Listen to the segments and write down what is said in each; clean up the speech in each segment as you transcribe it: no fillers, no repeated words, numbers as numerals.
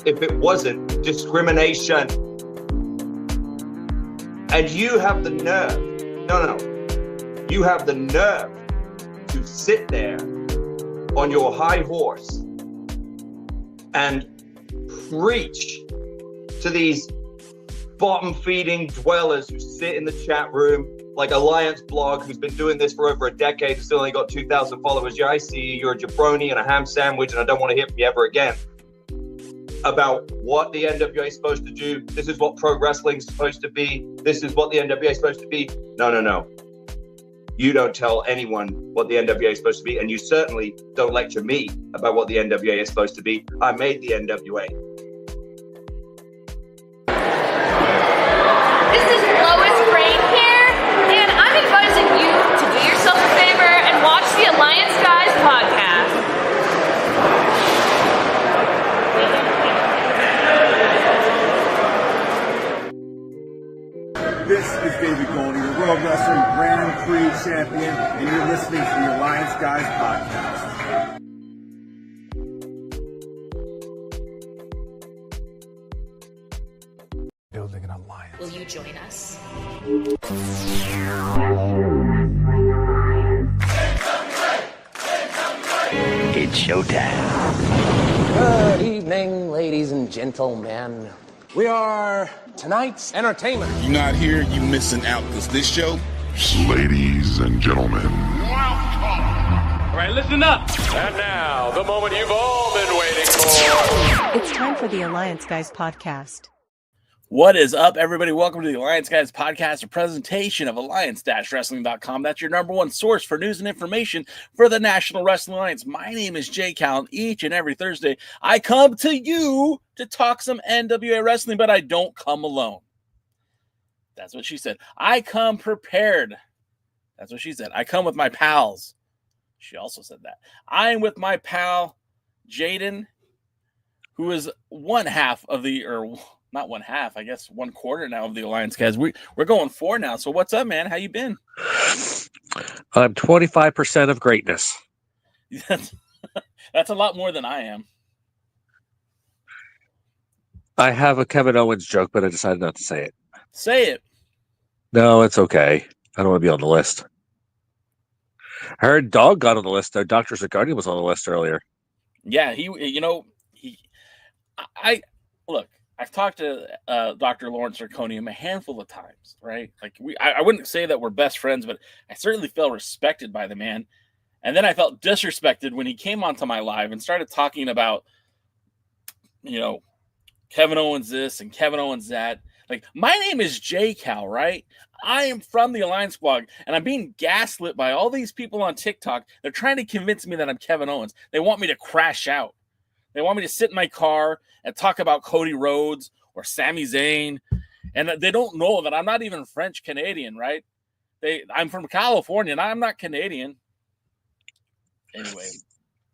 if it wasn't discrimination. And you have the nerve, you have the nerve to sit there on your high horse and preach to these bottom-feeding dwellers who sit in the chat room, like Alliance Blog, who's been doing this for over a decade, still only got 2,000 followers. Yeah, I see you, you're a jabroni and a ham sandwich, and I don't want to hear from you ever again. About what the NWA is supposed to do. This is what pro wrestling is supposed to be. This is what the NWA is supposed to be. No. You don't tell anyone what the NWA is supposed to be, and you certainly don't lecture me about what the NWA is supposed to be. I made the NWA. This is Lois Rain here, and I'm advising you to do yourself a favor and watch the Alliance Guys podcast. This is David Goldie, the World Wrestling Grand Prix Champion, and you're listening to the Alliance Guys podcast. Building an alliance. Will you join us? It's showtime. Good evening, ladies and gentlemen. We are tonight's entertainment. You're not here, you missing out, because this show... Ladies and gentlemen. All right, listen up. And now, the moment you've all been waiting for. It's time for the Alliance Guys podcast. What is up, everybody? Welcome to the Alliance Guys podcast, a presentation of alliance-wrestling.com. That's your number one source for news and information for the National Wrestling Alliance. My name is Jay Cal, and each and every Thursday, I come to you to talk some NWA wrestling, but I don't come alone. That's what she said. I come prepared. That's what she said. I come with my pals. She also said that. I'm with my pal, Jaden, who is one half of the, or not one half, I guess 1/4 now of the Alliance Guys. We're going 4 now. So what's up, man? How you been? I'm 25% of greatness. That's a lot more than I am. I have a Kevin Owens joke, but I decided not to say it. Say it. No, it's okay. I don't want to be on the list. I heard Dog got on the list. Dr. Zagardi was on the list earlier. Yeah, look, I've talked to Dr. Lawrence Zirconium a handful of times, right? Like I wouldn't say that we're best friends, but I certainly felt respected by the man. And then I felt disrespected when he came onto my live and started talking about, Kevin Owens this and Kevin Owens that. Like, my name is J Cal, right? I am from the Alliance blog, and I'm being gaslit by all these people on TikTok. They're trying to convince me that I'm Kevin Owens. They want me to crash out. They want me to sit in my car and talk about Cody Rhodes or Sami Zayn. And they don't know that I'm not even French Canadian, right? I'm from California, and I'm not Canadian. Anyway.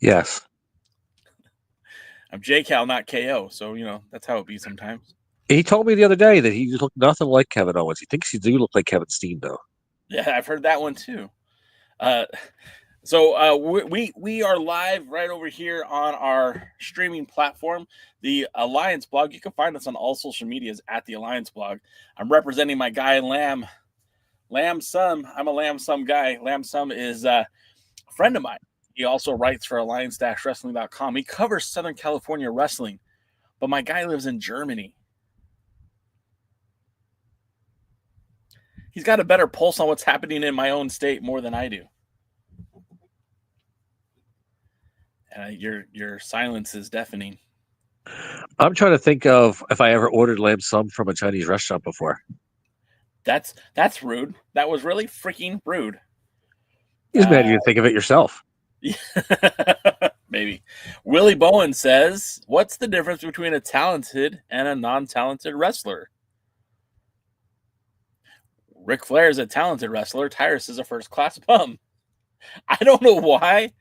Yes. I'm J Cal, not KO. So, that's how it be sometimes. He told me the other day that he looked nothing like Kevin Owens. He thinks he do look like Kevin Steen, though. Yeah, I've heard that one too. So we are live right over here on our streaming platform, the Alliance blog. You can find us on all social medias at the Alliance blog. I'm representing my guy Lamb Sum. I'm a Lamb Sum guy. Lamb Sum is a friend of mine. He also writes for alliance-wrestling.com. He covers Southern California wrestling, but my guy lives in Germany. He's got a better pulse on what's happening in my own state more than I do. Your silence is deafening. I'm trying to think of if I ever ordered lamb sum from a Chinese restaurant before. That's rude. That was really freaking rude. He's mad you think of it yourself. Maybe. Willie Bowen says, what's the difference between a talented and a non-talented wrestler? Ric Flair is a talented wrestler. Tyrus is a first-class bum. I don't know why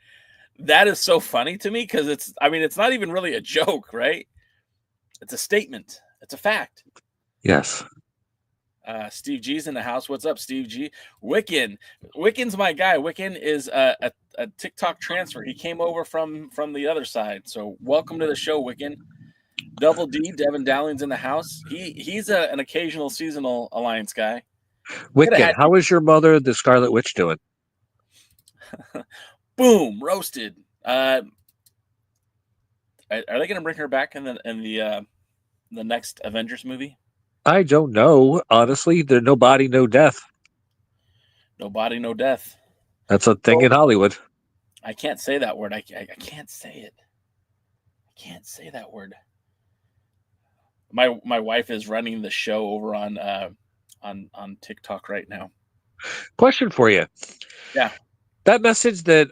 that is so funny to me, because it's not even really a joke, right? It's a statement. It's a fact. Yes. Steve G's in the house. What's up, Steve G? Wiccan's my guy. Wiccan is a TikTok transfer. He came over from the other side. So welcome to the show, Wiccan. Double D, Devin Dowling's in the house. He's an occasional seasonal Alliance guy. Wicked, how is your mother, the Scarlet Witch, doing? Boom, roasted. Are they going to bring her back in the next Avengers movie? I don't know. Honestly, there's no body, no death. No body, no death. That's a thing in Hollywood. I can't say that word. I can't say it. I can't say that word. My wife is running the show over on TikTok right now. Question for you. Yeah. That message that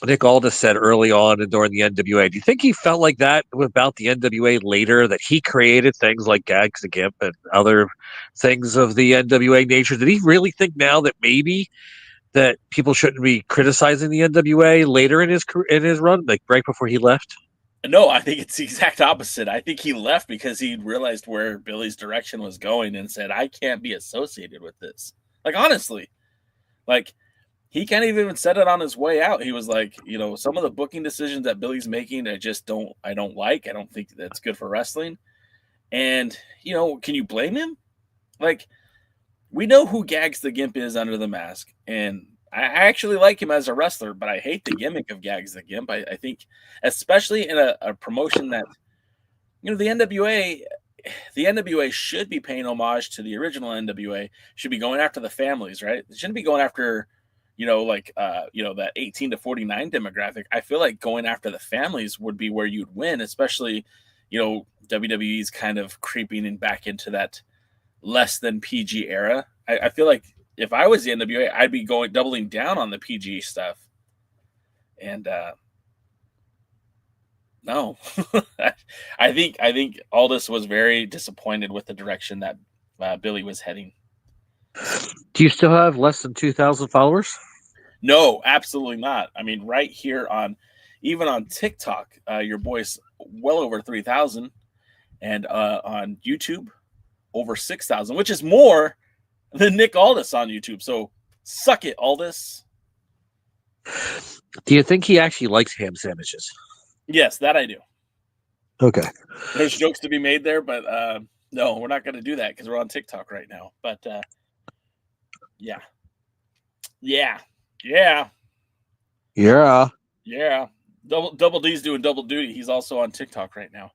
Nick Aldis said early on and during the NWA, do you think he felt like that about the NWA later, that he created things like Gags the Gimp and other things of the NWA nature? Did he really think now that maybe that people shouldn't be criticizing the NWA later in his run, like right before he left? No, I think it's the exact opposite. I think he left because he realized where Billy's direction was going and said, I can't be associated with this. Like, honestly, like, he can't even said it on his way out. He was like, some of the booking decisions that Billy's making, I don't like. I don't think that's good for wrestling. And, can you blame him? Like, we know who Gags the Gimp is under the mask. And I actually like him as a wrestler, but I hate the gimmick of Gags the Gimp. I think, especially in a promotion that, the NWA should be paying homage to the original NWA, should be going after the families, right? It shouldn't be going after, that 18 to 49 demographic. I feel like going after the families would be where you'd win, especially, WWE's kind of creeping in back into that less than PG era. I feel like if I was the NWA, I'd be doubling down on the PG stuff. And no, I think Aldis was very disappointed with the direction that Billy was heading. Do you still have less than 2,000 followers? No, absolutely not. I mean, right here even on TikTok, your boy's well over 3,000, and on YouTube, over 6,000, which is more than Nick Aldis on YouTube. So suck it, Aldis. Do you think he actually likes ham sandwiches? Yes, that I do. Okay. There's jokes to be made there, but no, we're not going to do that because we're on TikTok right now. But yeah. Double D's doing double duty. He's also on TikTok right now.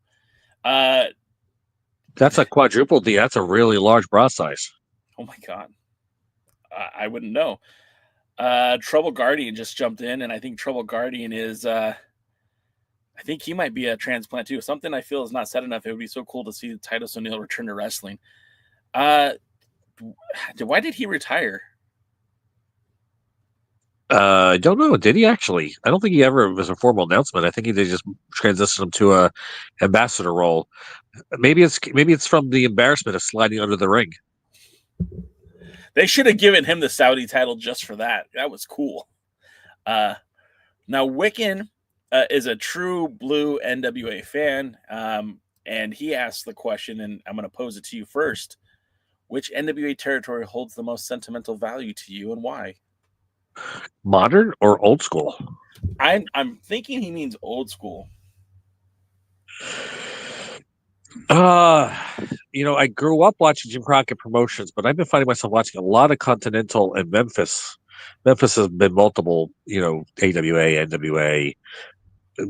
That's a quadruple D. That's a really large bra size. Oh my God. I wouldn't know. Trouble Guardian just jumped in, and I think Trouble Guardian is I think he might be a transplant too. Something I feel is not said enough. It would be so cool to see Titus ONeal return to wrestling. Why did he retire? I don't know. Did he actually? I don't think he ever was a formal announcement. I think he did just transition him to a ambassador role. Maybe it's from the embarrassment of sliding under the ring. They should have given him the Saudi title just for that. That was cool. Now Wiccan is a true blue NWA fan, and he asked the question, and I'm going to pose it to you first. Which NWA territory holds the most sentimental value to you, and why? Modern or old school? I'm thinking he means old school. I grew up watching Jim Crockett promotions, but I've been finding myself watching a lot of Continental and Memphis. Memphis has been multiple, AWA, NWA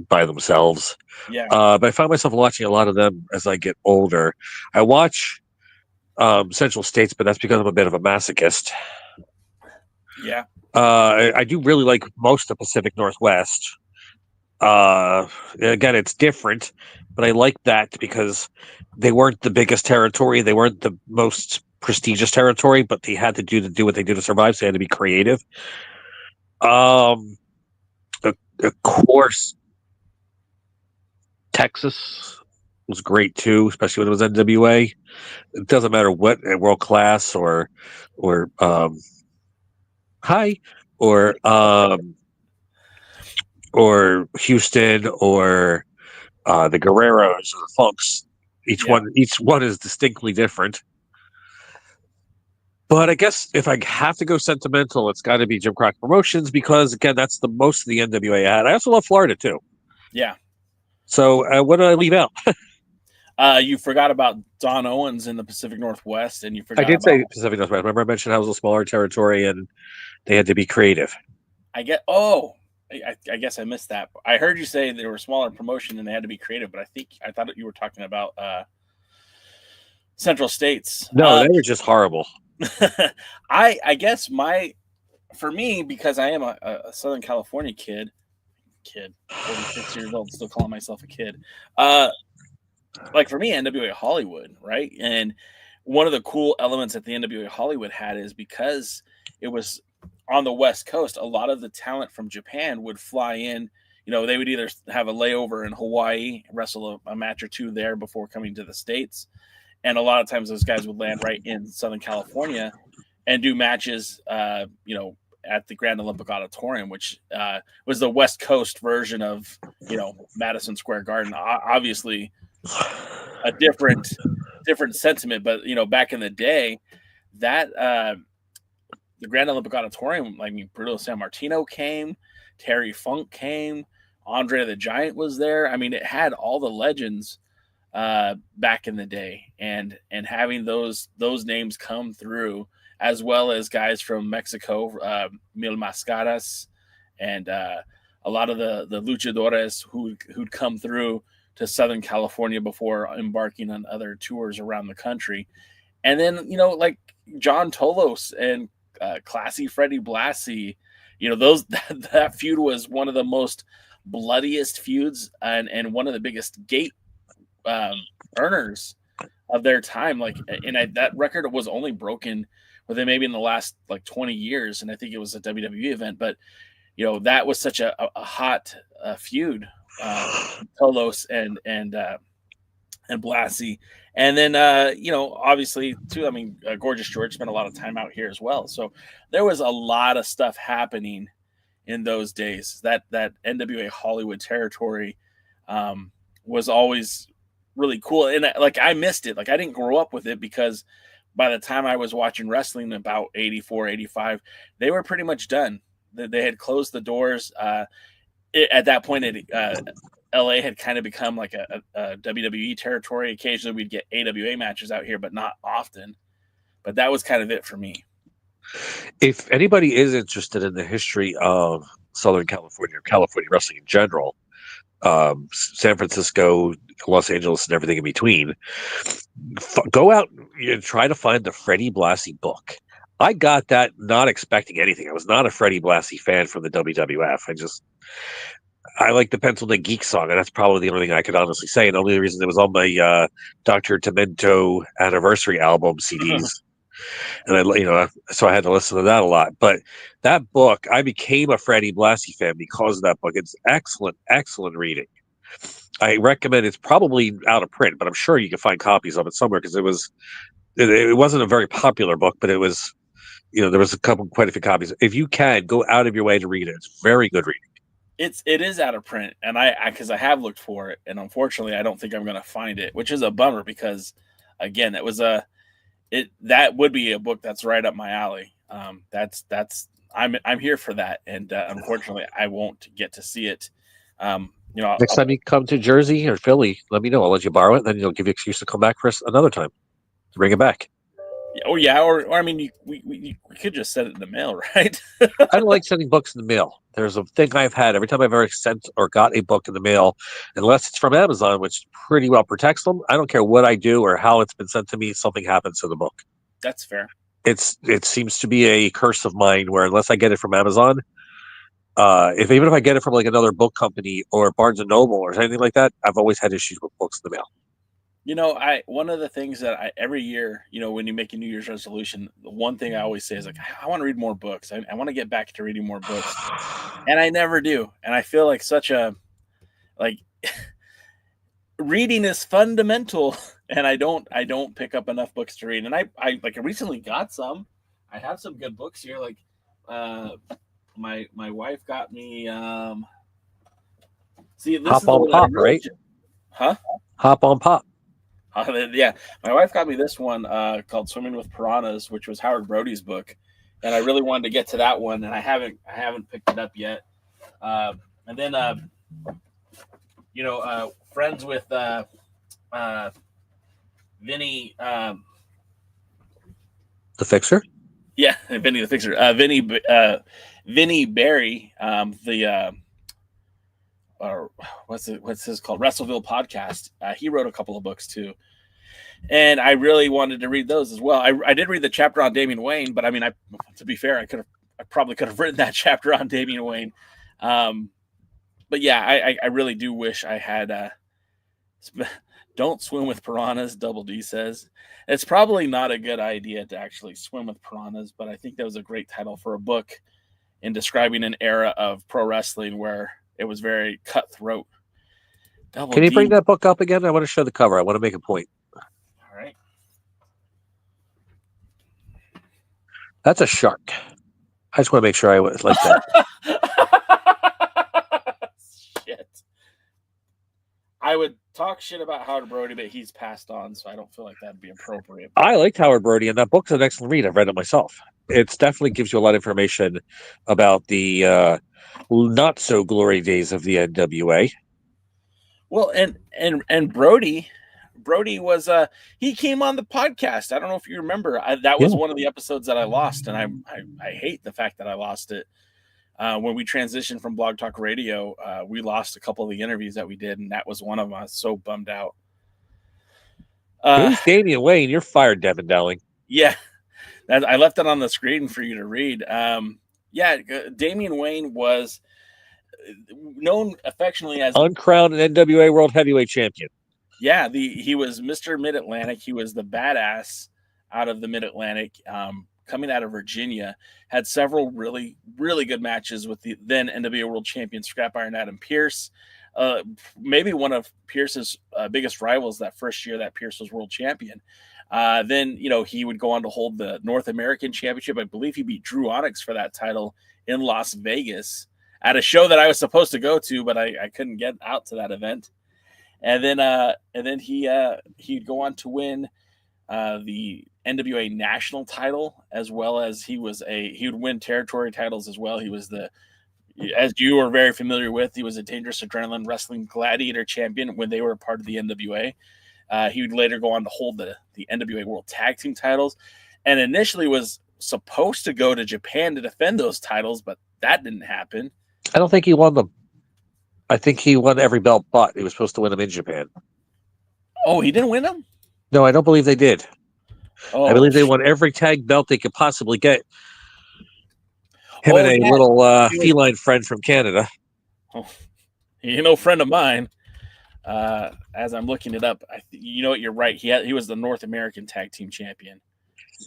by themselves. Yeah. But I find myself watching a lot of them as I get older. I watch Central States, but that's because I'm a bit of a masochist. Yeah. I do really like most of Pacific Northwest. Again, it's different, but I like that because they weren't the biggest territory. They weren't the most prestigious territory, but they had to do what they do to survive. So they had to be creative. Of course, Texas was great too, especially when it was NWA. It doesn't matter what, world class or high or Houston or the Guerreros or the Funks. Each one is distinctly different. But I guess if I have to go sentimental, it's got to be Jim Crockett Promotions because, again, that's the most of the NWA I had. I also love Florida, too. Yeah. So what did I leave out? You forgot about Don Owens in the Pacific Northwest, and you forgot. I did say Pacific Northwest. Remember, I mentioned how it was a smaller territory and they had to be creative. I guess I missed that. I heard you say they were a smaller promotion and they had to be creative, but I thought you were talking about Central States. No, they were just horrible. I guess for me, because I am a Southern California kid, 46 years old, still calling myself a kid. Like for me, NWA Hollywood, right? And one of the cool elements that the NWA Hollywood had is because it was on the West Coast, a lot of the talent from Japan would fly in. You know, they would either have a layover in Hawaii, wrestle a match or two there before coming to the States. And a lot of times those guys would land right in Southern California and do matches, you know, at the Grand Olympic Auditorium, which was the West Coast version of, you know, Madison Square Garden. Obviously a different sentiment, but, you know, back in the day, that the Grand Olympic Auditorium, I mean, Bruno Sammartino came, Terry Funk came, Andre the Giant was there. I mean, it had all the legends back in the day, and having those names come through, as well as guys from Mexico, Mil Mascaras, and a lot of the luchadores who'd come through to Southern California before embarking on other tours around the country. And then, you know, like John Tolos and Classy Freddy Blassie, you know, that feud was one of the most bloodiest feuds and one of the biggest gate earners of their time. Like, and that record was only broken within maybe in the last like 20 years. And I think it was a WWE event, but you know, that was such a hot feud, Tolos and Blassie. And then, you know, obviously too, I mean, Gorgeous George spent a lot of time out here as well. So there was a lot of stuff happening in those days. That NWA Hollywood territory was always really cool. And like, I missed it. Like, I didn't grow up with it because by the time I was watching wrestling about 84, 85, they were pretty much done. They had closed the doors. At that point, LA had kind of become like a WWE territory. Occasionally we'd get AWA matches out here, but not often. But that was kind of it for me. If anybody is interested in the history of Southern California or California wrestling in general, San Francisco, Los Angeles, and everything in between, go out and try to find the Freddy Blassie book. I got that not expecting anything. I was not a Freddy Blassie fan from the WWF. I like the Pencil Neck Geek song, and that's probably the only thing I could honestly say. And the only reason it was on my Dr. Demento anniversary album CDs. And so I had to listen to that a lot. But that book, I became a Freddy Blassie fan because of that book. It's excellent, excellent reading. I recommend. It's probably out of print, but I'm sure you can find copies of it somewhere because it wasn't a very popular book, but it was, you know, there was quite a few copies. If you can, go out of your way to read it. It's very good reading. It is out of print, and because I have looked for it, and unfortunately I don't think I'm going to find it, which is a bummer because, again, that would be a book that's right up my alley. I'm here for that, and unfortunately I won't get to see it. You know, next time you come to Jersey or Philly, let me know. I'll let you borrow it, and then you'll give you an excuse to come back for another time to bring it back. Oh yeah, or I mean, we could just send it in the mail, right? I don't like sending books in the mail. There's a thing I've had every time I've ever sent or got a book in the mail, unless it's from Amazon, which pretty well protects them. I don't care what I do or how it's been sent to me, something happens to the book. That's fair. It seems to be a curse of mine where unless I get it from Amazon, even if I get it from like another book company or Barnes and Noble or anything like that, I've always had issues with books in the mail. You know, one of the things that every year, you know, when you make a New Year's resolution, the one thing I always say is like, I want to read more books. I want to get back to reading more books, and I never do. And I feel like reading is fundamental, and I don't pick up enough books to read. And I recently got some. I have some good books here. Like, my wife got me. Hop on Pop, right? Huh? Hop on Pop. Yeah, my wife got me this one called Swimming with Piranhas, which was Howard Brody's book, and I really wanted to get to that one, and I haven't picked it up yet. And then, Friends with Vinnie, the Fixer. Yeah, Vinnie the Fixer. Vinnie Barry, what's his called? Wrestleville podcast. He wrote a couple of books too, and I really wanted to read those as well. I did read the chapter on Damen Wayne, but I mean, to be fair, I probably could have written that chapter on Damen Wayne. But yeah, I really do wish I had. Don't swim with piranhas, Double D says. It's probably not a good idea to actually swim with piranhas, but I think that was a great title for a book in describing an era of pro wrestling where it was very cutthroat. Can you bring that book up again? I want to show the cover. I want to make a point. All right. That's a shark. I just want to make sure I was like that. Shit. I would talk shit about Howard Brody, but he's passed on, so I don't feel like that'd be appropriate. I liked Howard Brody, and that book's an excellent read. I've read it myself. It definitely gives you a lot of information about the not so glory days of the NWA. Well, and Brody was he came on the podcast. I don't know if you remember. That was one of the episodes that I lost, and I hate the fact that I lost it. When we transitioned from Blog Talk Radio, we lost a couple of the interviews that we did, and that was one of them. I was so bummed out. Who's Damen Wayne? You're fired, Devin Dowling. Yeah, I left it on the screen for you to read. Damen Wayne was known affectionately as uncrowned NWA World Heavyweight Champion. Yeah, he was Mr. Mid-Atlantic. He was the badass out of the Mid-Atlantic. Coming out of Virginia, had several really, really good matches with the then NWA World Champion Scrap Iron Adam Pearce. Maybe one of Pearce's biggest rivals that first year that Pearce was world champion. Then, he would go on to hold the North American Championship. I believe he beat Drew Onyx for that title in Las Vegas at a show that I was supposed to go to, but I couldn't get out to that event. And then he'd go on to win the NWA national title, as well as he would win territory titles as well. He was as you are very familiar with, he was a Dangerous Adrenaline Wrestling Gladiator champion when they were a part of the NWA. He would later go on to hold the NWA World Tag Team titles, and initially was supposed to go to Japan to defend those titles, but that didn't happen. I don't think he won them. I think he won every belt, but he was supposed to win them in Japan. Oh, he didn't win them? No, I don't believe they did. Oh, I believe they won every tag belt they could possibly get. Him and a little feline friend from Canada. Oh, friend of mine. As I'm looking it up, you know what? You're right. He was the North American Tag Team Champion.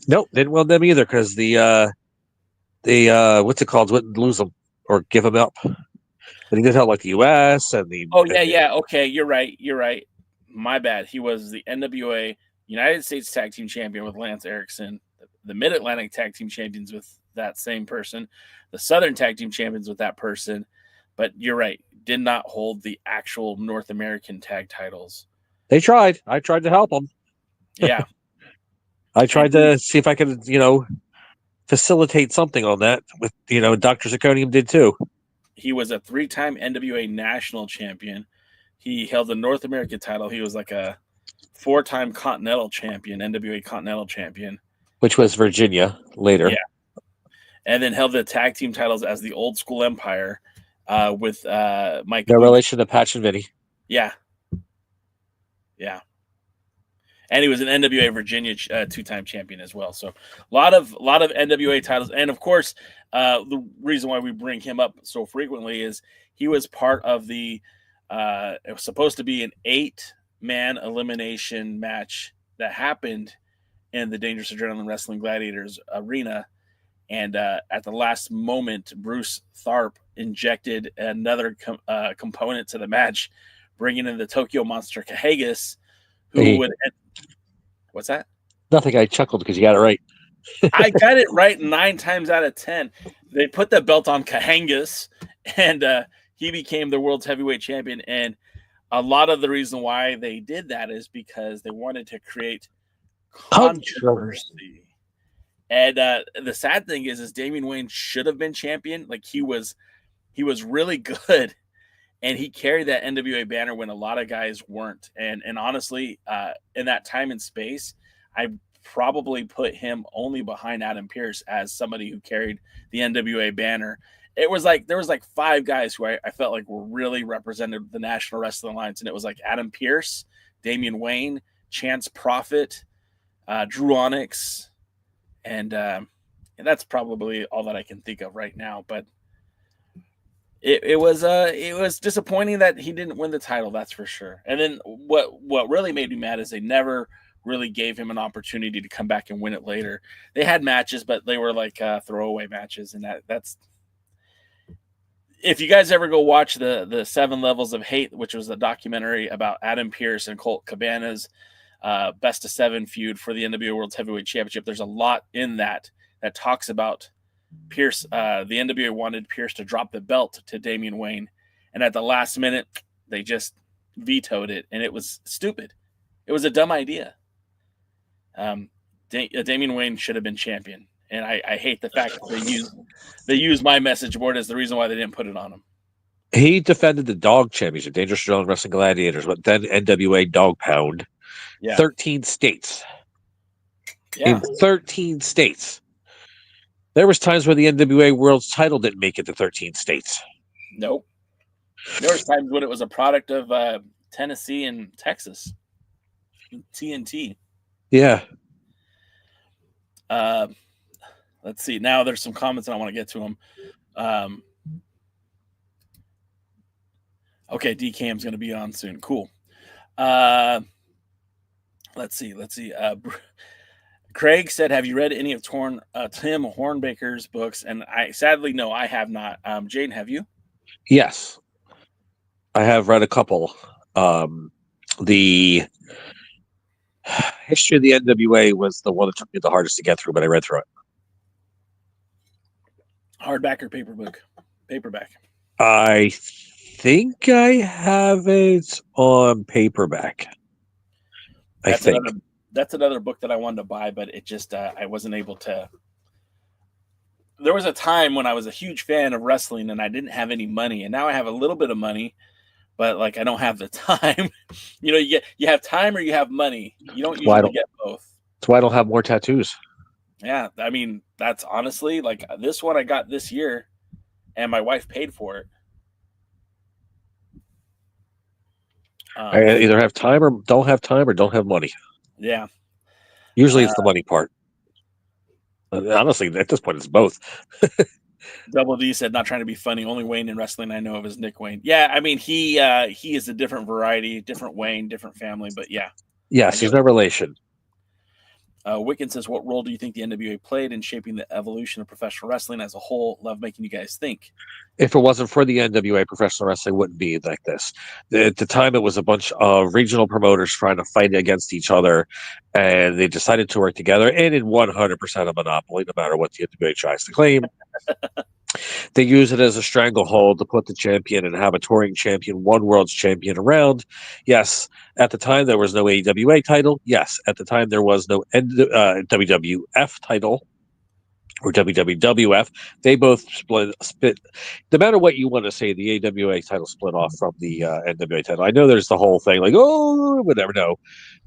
Nope, didn't win them either because the what's it called? Wouldn't lose them or give them up. But he did help like the U.S. and the. Oh yeah. Okay, you're right. My bad. He was the NWA United States Tag Team Champion with Lance Erickson, the Mid-Atlantic Tag Team Champions with that same person, the Southern Tag Team Champions with that person. But you're right, did not hold the actual North American tag titles. They tried. I tried to help them. Yeah. I tried to see if I could, facilitate something on that with, Dr. Zirconium did too. He was a 3-time NWA national champion. He held the North American title. He was like a 4-time Continental champion, NWA Continental champion. Which was Virginia later. Yeah. And then held the tag team titles as the Old School Empire with Mike. No relation to Patch and Vinnie. Yeah. Yeah. And he was an NWA Virginia 2-time champion as well. So a lot of NWA titles. And of course, the reason why we bring him up so frequently is he was part of the it was supposed to be an 8-man elimination match that happened in the Dangerous Adrenaline Wrestling Gladiators arena. And at the last moment, Bruce Tharp injected another component to the match, bringing in the Tokyo Monster Kahagas, who would... What's that? Nothing. I chuckled because you got it right. I got it right 9 times out of 10. They put the belt on Kahangas, and he became the world's heavyweight champion. And a lot of the reason why they did that is because they wanted to create controversy. And the sad thing is Damen Wayne should have been champion. Like he was really good. and he carried that NWA banner when a lot of guys weren't. And honestly, in that time and space, I probably put him only behind Adam Pearce as somebody who carried the NWA banner. There was like 5 guys who I felt like were really represented the National Wrestling Alliance, and it was like Adam Pearce, Damen Wayne, Chance Prophet, Drew Onyx, and that's probably all that I can think of right now. But it was disappointing that he didn't win the title, that's for sure. And then what really made me mad is they never really gave him an opportunity to come back and win it later. They had matches, but they were like throwaway matches, and that's. If you guys ever go watch the 7 Levels of Hate, which was a documentary about Adam Pearce and Colt Cabana's best of 7 feud for the NWA World Heavyweight Championship, there's a lot in that talks about Pearce. The NWA wanted Pearce to drop the belt to Damen Wayne, and at the last minute, they just vetoed it, and it was stupid. It was a dumb idea. Damen Wayne should have been champion. And I hate the fact that they used my message board as the reason why they didn't put it on him. He defended the Dog Championship, Dangerous Zone Wrestling Gladiators, but then NWA Dog Pound. Yeah. 13 states. Yeah. In 13 states. There was times where the NWA World's title didn't make it to 13 states. Nope. There was times when it was a product of Tennessee and Texas. TNT. Yeah. Let's see. Now there's some comments and I want to get to them. Okay, DCam's going to be on soon. Cool. Let's see. Craig said, "Have you read any of Tim Hornbaker's books?" And sadly, no, I have not. Jaden, have you? Yes, I have read a couple. The history of the NWA was the one that took me the hardest to get through, but I read through it. Hardback or paperback? I think I have it on paperback. That's another book that I wanted to buy, but it just I wasn't able to. There was a time when I was a huge fan of wrestling and I didn't have any money, and now I have a little bit of money, but like I don't have the time. You have time or you have money. You don't usually get both. That's why I don't have more tattoos. Yeah, I mean, that's honestly like this one I got this year, and my wife paid for it. I either have time or don't have money. Yeah. Usually it's the money part. Honestly, at this point, it's both. Double D said, "Not trying to be funny. Only Wayne in wrestling I know of is Nick Wayne." Yeah, I mean, he is a different variety, different Wayne, different family, but yeah. Yes, he's no relation. Wicken says, "What role do you think the NWA played in shaping the evolution of professional wrestling as a whole? Love making you guys think." If it wasn't for the NWA, professional wrestling wouldn't be like this. At the time, it was a bunch of regional promoters trying to fight against each other, and they decided to work together, and in 100% of monopoly, no matter what the NWA tries to claim. They use it as a stranglehold to put the champion and have a touring champion, one world's champion around. Yes, at the time there was no AWA title. Yes, at the time there was no WWF title or WWF. They both split. No matter what you want to say, the AWA title split off from the NWA title. I know there's the whole thing like, oh, whatever. No,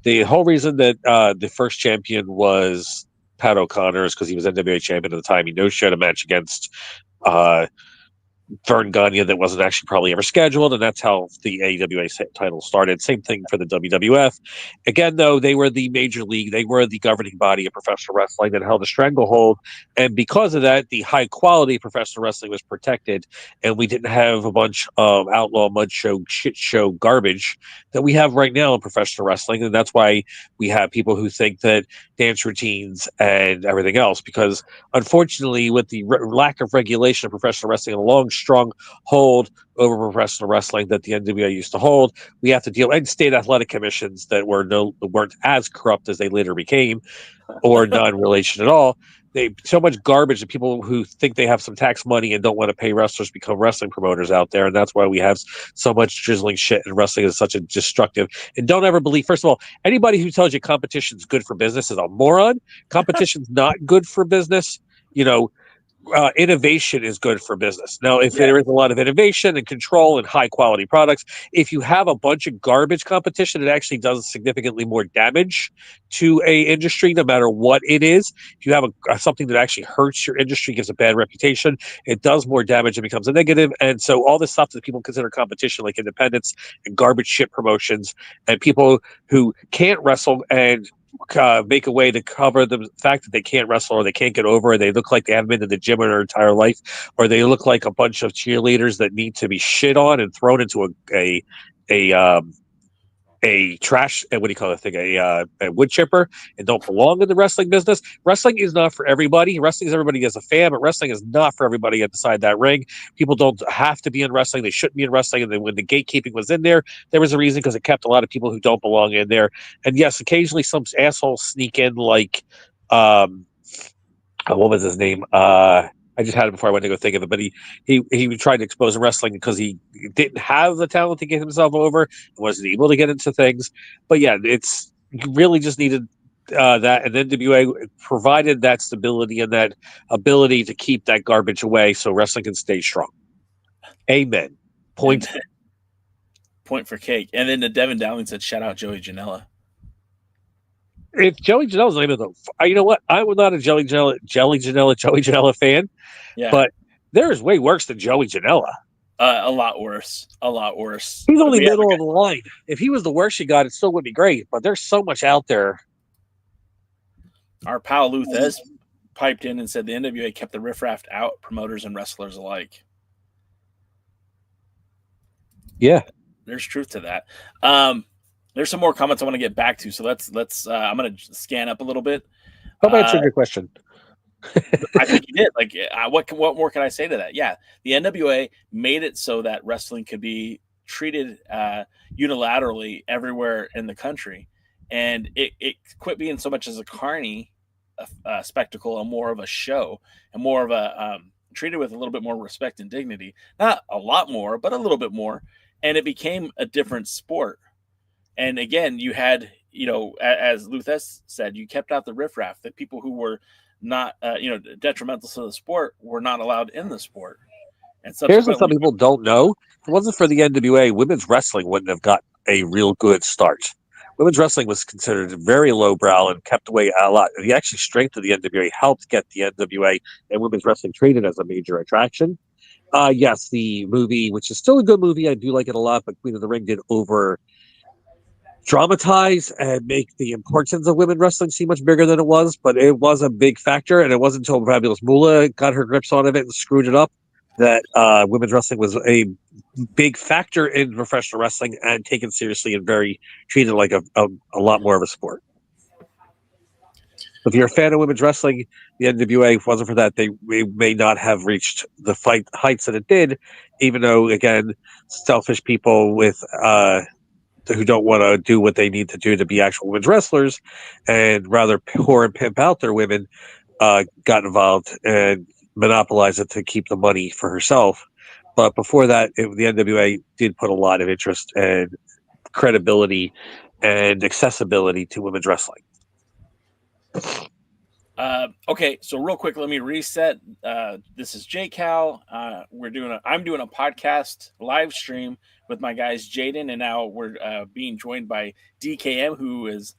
the whole reason that the first champion was Pat O'Connor is because he was NWA champion at the time. He no-showed a match against Vern Gagne that wasn't actually probably ever scheduled, and that's how the AWA title started. Same thing for the WWF. Again, though, they were the major league. They were the governing body of professional wrestling that held a stranglehold, and because of that, the high quality of professional wrestling was protected, and we didn't have a bunch of outlaw mud show, shit show garbage that we have right now in professional wrestling, and that's why we have people who think that dance routines and everything else, because unfortunately, with the lack of regulation of professional wrestling and a long strong hold over professional wrestling that the NWA used to hold, we have to deal, and state athletic commissions that weren't as corrupt as they later became, or non-relation at all. So much garbage that people who think they have some tax money and don't want to pay wrestlers become wrestling promoters out there, and that's why we have so much drizzling shit, and wrestling is such a destructive. And don't ever believe, first of all, anybody who tells you competition's good for business is a moron. Competition's not good for business. innovation is good for business. Now, if there is a lot of innovation and control and high quality products, if you have a bunch of garbage competition, it actually does significantly more damage to a industry, no matter what it is. If you have something that actually hurts your industry, gives a bad reputation, it does more damage and becomes a negative. And so all this stuff that people consider competition, like independents and garbage shit promotions, and people who can't wrestle and make a way to cover the fact that they can't wrestle or they can't get over, or they look like they haven't been to the gym in their entire life, or they look like a bunch of cheerleaders that need to be shit on and thrown into a trash, and what do you call it thing, a wood chipper, and don't belong in the wrestling business. Wrestling is not for everybody. Wrestling is everybody as a fan, but wrestling is not for everybody inside that ring. People don't have to be in wrestling. They shouldn't be in wrestling. And then when the gatekeeping was in there was a reason, because it kept a lot of people who don't belong in there. And yes, occasionally some assholes sneak in, like what was his name? I just had it before I went to go think of it, but he tried to expose wrestling because he didn't have the talent to get himself over and wasn't able to get into things. But yeah, you really just needed that, and NWA provided that stability and that ability to keep that garbage away so wrestling can stay strong. Amen. Point for cake. And then the Devin Dowling said, shout out Joey Janela. If Joey Janela's not even you know what? I was not a Joey Janela fan. Yeah. But there's way worse than Joey Janela. A lot worse. He's only middle of the line. If he was the worst you got, it still would be great. But there's so much out there. Our pal Luthez piped in and said the NWA kept the riffraff out, promoters and wrestlers alike. Yeah. There's truth to that. There's some more comments I want to get back to. So let's I'm going to scan up a little bit. Hope I answered your question. I think you did. Like, what more can I say to that? Yeah, the NWA made it so that wrestling could be treated unilaterally everywhere in the country, and it quit being so much as a carny spectacle and more of a show, and more of a treated with a little bit more respect and dignity. Not a lot more, but a little bit more, and it became a different sport. And again, you had, as Luthez said, you kept out the riffraff, the people who were not, detrimental to the sport were not allowed in the sport. And here's what some people don't know. If it wasn't for the NWA, women's wrestling wouldn't have got a real good start. Women's wrestling was considered very lowbrow and kept away a lot. The actual strength of the NWA helped get the NWA and women's wrestling treated as a major attraction. Yes, the movie, which is still a good movie, I do like it a lot, but Queen of the Ring did over dramatize and make the importance of women wrestling seem much bigger than it was, but it was a big factor, and it wasn't until Fabulous Moolah got her grips on it and screwed it up that women's wrestling was a big factor in professional wrestling and taken seriously and very treated like a lot more of a sport. If you're a fan of women's wrestling, the NWA, if it wasn't for that, they may not have reached the heights that it did, even though, again, selfish people with who don't want to do what they need to do to be actual women's wrestlers and rather whore and pimp out their women, got involved and monopolized it to keep the money for herself. But before that, the NWA did put a lot of interest and credibility and accessibility to women's wrestling. Okay, so real quick, let me reset. This is J-Cal. I'm doing a podcast live stream with my guys Jaden, and now we're being joined by DKM, who is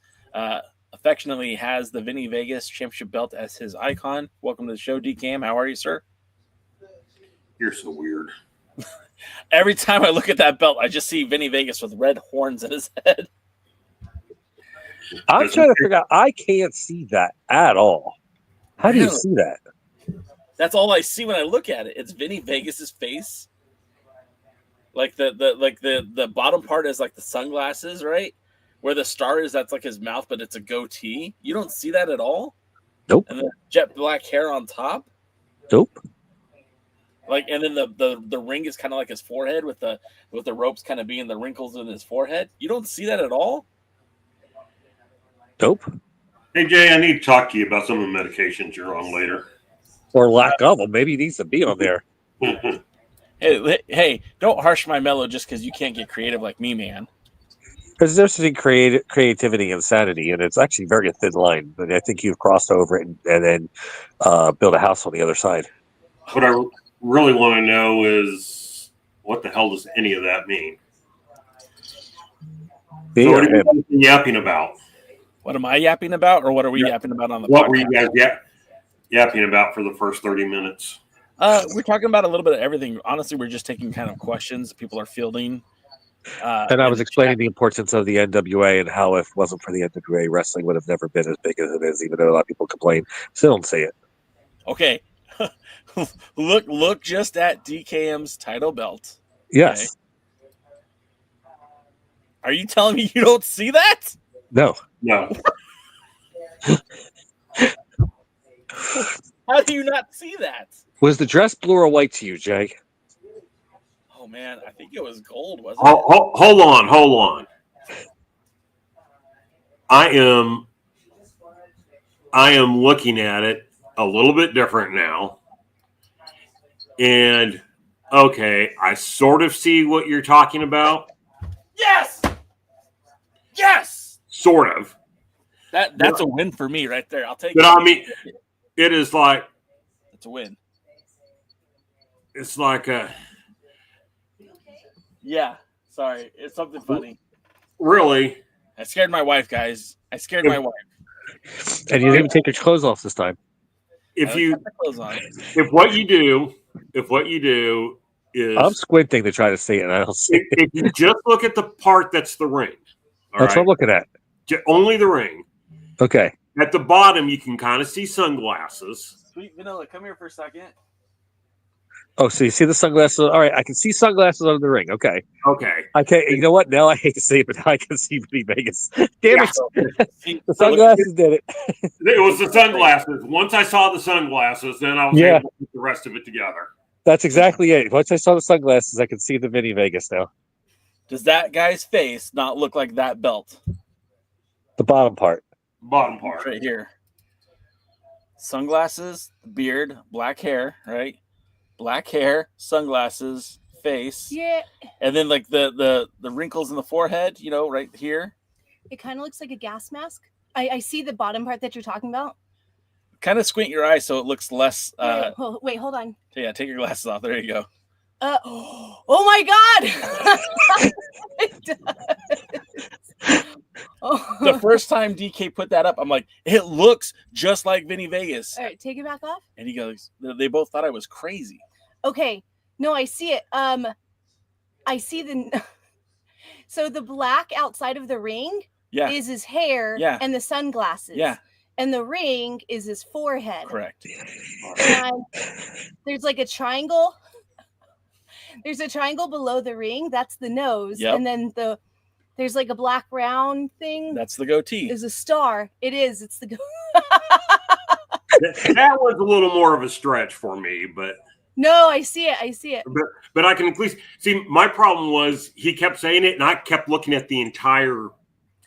affectionately has the Vinnie Vegas championship belt as his icon. Welcome to the show, DKM. How are you, sir? You're so weird. Every time I look at that belt, I just see Vinnie Vegas with red horns in his head. I'm trying to figure out. I can't see that at all. How do you see that? That's all I see when I look at it. It's Vinnie Vegas's face. Like the bottom part is like the sunglasses, right? Where the star is, that's like his mouth, but it's a goatee. You don't see that at all? Nope. And the jet black hair on top? Nope. Like, and then the ring is kind of like his forehead with the ropes kind of being the wrinkles in his forehead. You don't see that at all? Nope. Hey, Jay, I need to talk to you about some of the medications you're on later. Or lack of them. Maybe he needs to be on there. Hey, don't harsh my mellow just because you can't get creative like me, man. Because there's creativity and sanity, and it's actually very a thin line. But I think you've crossed over it and then build a house on the other side. What I really want to know is what the hell does any of that mean? So what are you guys yapping about? What am I yapping about, or what are we yapping about on the What podcast? were you guys yapping about for the first 30 minutes? We're talking about a little bit of everything. Honestly, we're just taking kind of questions people are fielding. And I was explaining the importance of the NWA and how if it wasn't for the NWA, wrestling would have never been as big as it is, even though a lot of people complain. Still don't see it. Okay. look just at DKM's title belt. Yes. Okay. Are you telling me you don't see that? No. How do you not see that? Was the dress blue or white to you, Jay? Oh man, I think it was gold, wasn't it? Hold on. I am looking at it a little bit different now. And okay, I sort of see what you're talking about. Yes. Sort of. That's a win for me right there. I'll take it. But I mean, it is like it's a win. It's like a yeah. Sorry, it's something funny. Really? I scared my wife, guys. I scared my wife. And you didn't even take your clothes off this time. If what you do is I'm squinting to try to see it, and I don't see it. If you just look at the part that's the ring. That's what I'm looking at. Only the ring. Okay. At the bottom, you can kind of see sunglasses. Sweet Vanilla, come here for a second. Oh, so you see the sunglasses? All right, I can see sunglasses under the ring. Okay. Okay. You know what? Now I hate to say it, but now I can see Vinnie Vegas. Damn it. The sunglasses did it. It was the sunglasses. Once I saw the sunglasses, then I was able to put the rest of it together. That's exactly it. Once I saw the sunglasses, I could see the Vinnie Vegas now. Does that guy's face not look like that belt? The bottom part. Right here. Sunglasses, beard, black hair, right? Black hair, sunglasses, face. Yeah. And then like the wrinkles in the forehead, right here. It kind of looks like a gas mask. I see the bottom part that you're talking about. Kind of squint your eyes so it looks less. Wait, hold on. Yeah, take your glasses off. There you go. Oh my God! It does. The first time DK put that up, I'm like, it looks just like Vinnie Vegas. All right, take it back off. And he goes, they both thought I was crazy. Okay, no, I see it. I see so the black outside of the ring is his hair and the sunglasses. Yeah. And the ring is his forehead. Correct. And there's like a triangle. There's a triangle below the ring. That's the nose. Yep. And then there's like a black round thing. That's the goatee. There's a star. It is. It's the That was a little more of a stretch for me, but no, I see it. But I can at least see. My problem was he kept saying it, and I kept looking at the entire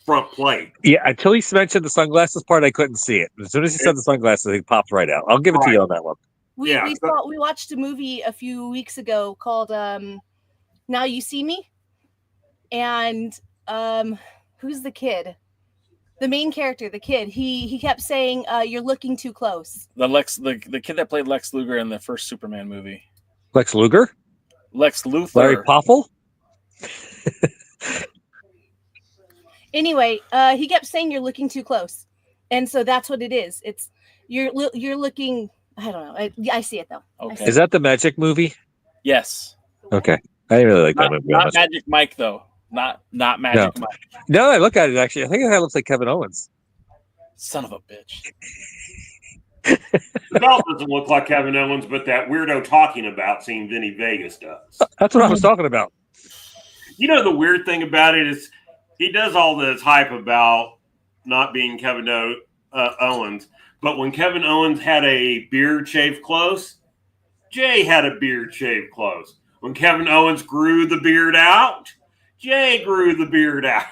front plate. Yeah, until he mentioned the sunglasses part, I couldn't see it. As soon as he said the sunglasses, he popped right out. I'll give it to you on that one. We watched a movie a few weeks ago called Now You See Me, and who's the kid? The main character, the kid. He kept saying, "You're looking too close." The kid that played Lex Luger in the first Superman movie. Lex Luger? Lex Luthor. Larry Poffel? Anyway, he kept saying, "You're looking too close," and so that's what it is. It's you're looking. I don't know. I see it though. Okay. Is that the Magic movie? Yes. Okay. I didn't really like that movie. Not Magic Mike though. Not Magic Mike. No, I look at it actually. I think that looks like Kevin Owens. Son of a bitch. The belt doesn't look like Kevin Owens, but that weirdo talking about seeing Vinnie Vegas does. That's what I was talking about. You know, the weird thing about it is he does all this hype about not being Kevin Owens, but when Kevin Owens had a beard shaved close, Jay had a beard shaved close. When Kevin Owens grew the beard out, Jay grew the beard out.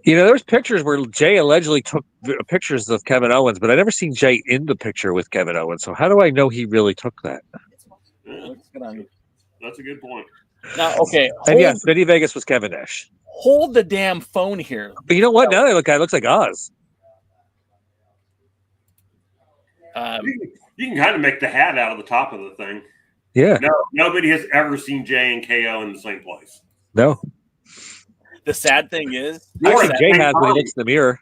You know, there's pictures where Jay allegedly took pictures of Kevin Owens, but I never seen Jay in the picture with Kevin Owens. So how do I know he really took that? Yeah, that's a good point. Now, okay. And yes, Vinnie Vegas was Kevin Nash. Hold the damn phone here. But you know what? Now that look, it looks like Oz. You can kind of make the hat out of the top of the thing. Yeah. No, nobody has ever seen Jay and KO in the same place. No. The sad thing is, I think Jay has when he looks in the mirror.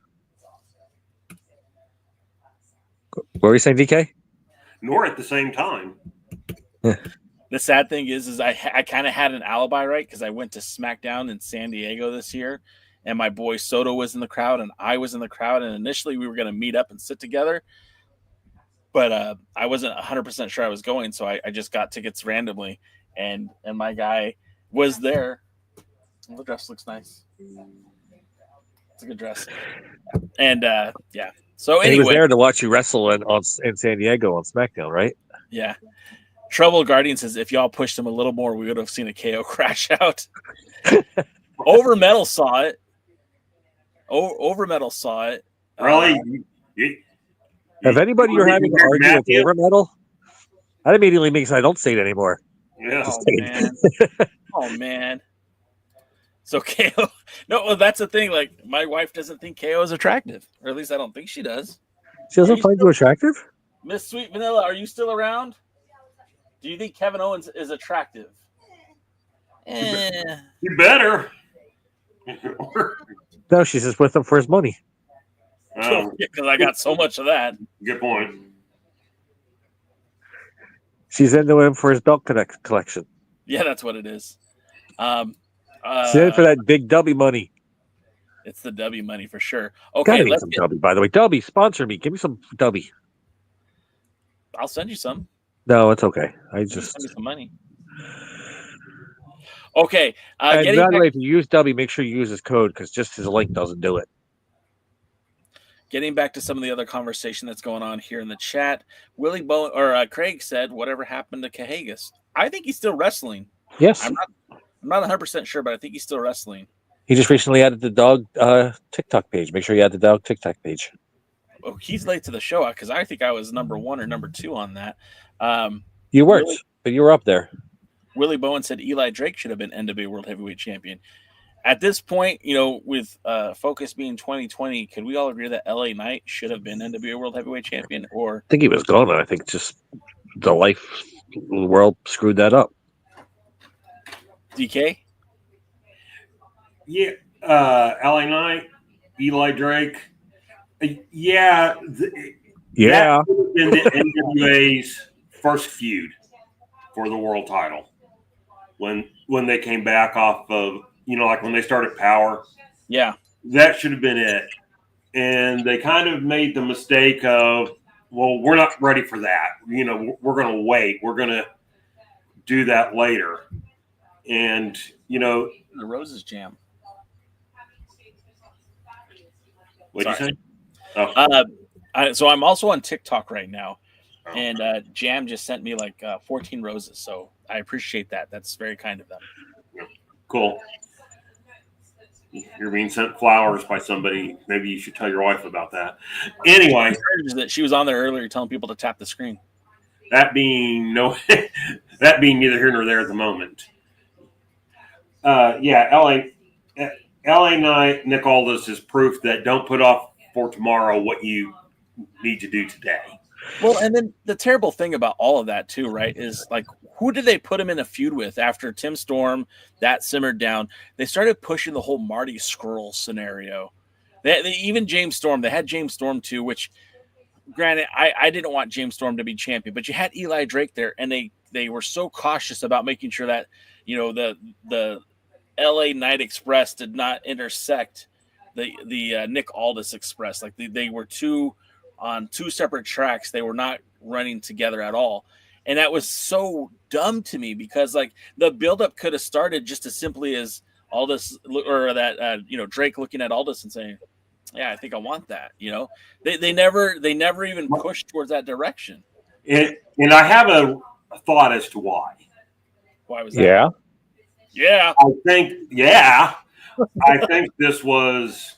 What were you saying, DK? Nor at the same time. The sad thing is I kind of had an alibi, right? Because I went to SmackDown in San Diego this year, and my boy Soto was in the crowd, and I was in the crowd, and initially we were going to meet up and sit together, but I wasn't 100% sure I was going, so I just got tickets randomly, and my guy was there. Well, the dress looks nice. It's a good dress. And, yeah. So anyway. He was there to watch you wrestle in San Diego on SmackDown, right? Yeah. Trouble Guardian says, if y'all pushed him a little more, we would have seen a KO crash out. Over Metal saw it. Over Metal saw it. Really? If anybody you're having to argue with Over Metal, that immediately makes I don't say it anymore. Yeah. Oh, man. Oh, man. So KO, no, that's the thing. Like, my wife doesn't think KO is attractive, or at least I don't think she does. She doesn't find you attractive? Miss Sweet Vanilla, are you still around? Do you think Kevin Owens is attractive? You better. No, she's just with him for his money. Because I got so much of that. Good point. She's into him for his belt collection. Yeah, that's what it is. She's in for that big W money. It's the W money for sure. Okay, Gotta get some W, by the way. W, sponsor me. Give me some W. I'll send you some. No, it's okay. I just send me some money. Okay. And by the way, if you use W, make sure you use his code because just his link doesn't do it. Getting back to some of the other conversation that's going on here in the chat, Craig said, "Whatever happened to Cahagas?" I think he's still wrestling. Yes, I'm not 100% sure, but I think he's still wrestling. He just recently added the dog TikTok page. Make sure you add the dog TikTok page. Oh, he's late to the show because I think I was number 1 or number 2 on that. You weren't, but you were up there. Willie Bowen said Eli Drake should have been NWA World Heavyweight Champion. At this point, with focus being 2020, could we all agree that LA Knight should have been NWA World Heavyweight Champion? Or I think he was gone. I think just the world screwed that up. DK? Yeah, LA Knight, Eli Drake. Yeah. Yeah. That would have been the NWA's first feud for the world title when they came back off of, like when they started Power. Yeah. That should have been it. And they kind of made the mistake of, well, we're not ready for that. We're going to wait. We're going to do that later. And, the Roses Jam. What'd you say? Oh. So I'm also on TikTok right now. And Jam just sent me like 14 roses. So I appreciate that. That's very kind of them. Cool. You're being sent flowers by somebody. Maybe you should tell your wife about that. Anyway. That she was on there earlier telling people to tap the screen. That being neither here nor there at the moment. LA Knight, Nick Aldis is proof that don't put off for tomorrow what you need to do today. Well, and then the terrible thing about all of that too, right, is like, who did they put him in a feud with after Tim Storm? That simmered down. They started pushing the whole Marty Squirrel scenario. They even James Storm. They had James Storm too, which, granted, I didn't want James Storm to be champion, but you had Eli Drake there, and they were so cautious about making sure that the LA Night Express did not intersect the Nick Aldis Express. Like they were on two separate tracks. They were not running together at all. And that was so dumb to me because like the buildup could have started just as simply as Aldis or that, Drake looking at Aldis and saying, yeah, I think I want that. They never even pushed towards that direction. And I have a thought as to why. Why was that? Yeah. Yeah. I think this was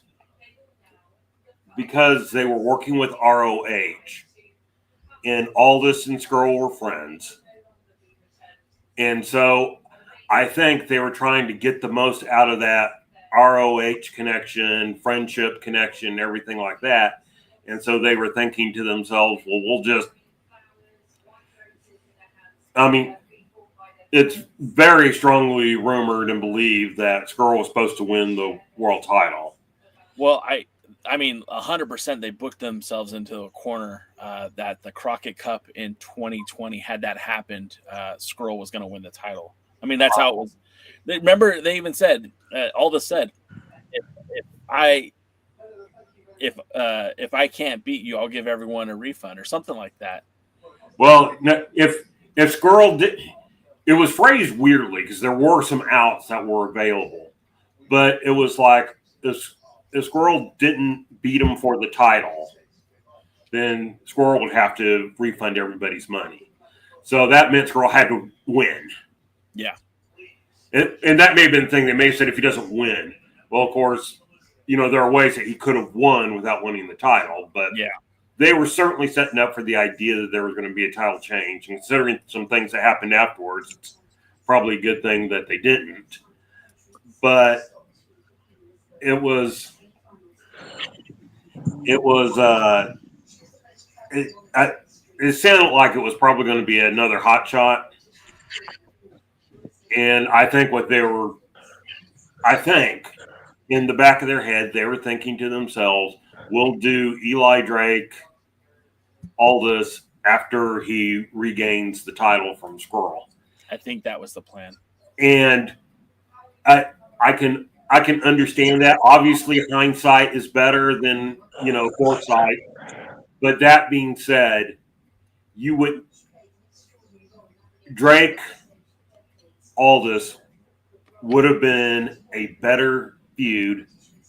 because they were working with ROH and Aldis and Squirrel were friends. And so I think they were trying to get the most out of that ROH connection, friendship connection, everything like that. And so they were thinking to themselves, well, it's very strongly rumored and believed that Squirrel was supposed to win the world title. Well, I mean, 100% they booked themselves into a corner that the Crockett Cup in 2020, had that happened, Squirrel was going to win the title. I mean, that's how it was. Remember, they even said, Aldis said, if I can't beat you, I'll give everyone a refund or something like that. Well, if Squirrel did, it was phrased weirdly because there were some outs that were available, but it was like if Squirrel didn't beat him for the title, then Squirrel would have to refund everybody's money. So that meant Squirrel had to win. Yeah. And that may have been the thing. They may have said if he doesn't win, well, of course, there are ways that he could have won without winning the title. But yeah, they were certainly setting up for the idea that there was going to be a title change. And considering some things that happened afterwards, it's probably a good thing that they didn't. But it sounded like it was probably going to be another hot shot. And I think in the back of their head, they were thinking to themselves, we'll do Eli Drake, Aldis, after he regains the title from Squirrel. I think that was the plan. And I can understand that. Obviously, hindsight is better than, foresight. But that being said, Drake, Aldis would have been a better feud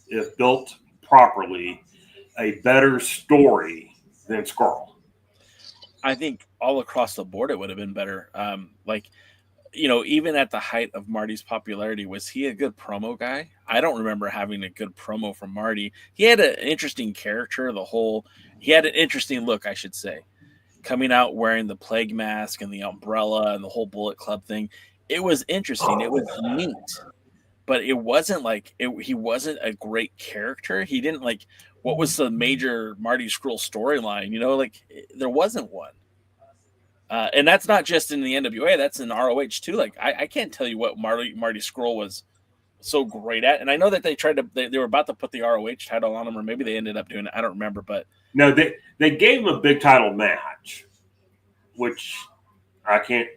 if built properly, a better story than Squirrel. I think all across the board it would have been better. Even at the height of Marty's popularity, was he a good promo guy? I don't remember having a good promo from Marty. He had an interesting character. He had an interesting look, I should say, coming out wearing the plague mask and the umbrella and the whole Bullet Club thing. It was interesting. It was neat, but it wasn't he wasn't a great character. He didn't what was the major Marty Squirrel storyline? There wasn't one. And that's not just in the NWA, that's in ROH too. I can't tell you what Marty Squirrel was so great at. And I know that they were about to put the ROH title on him, or maybe they ended up doing it. I don't remember, but no, they gave him a big title match, which I can't.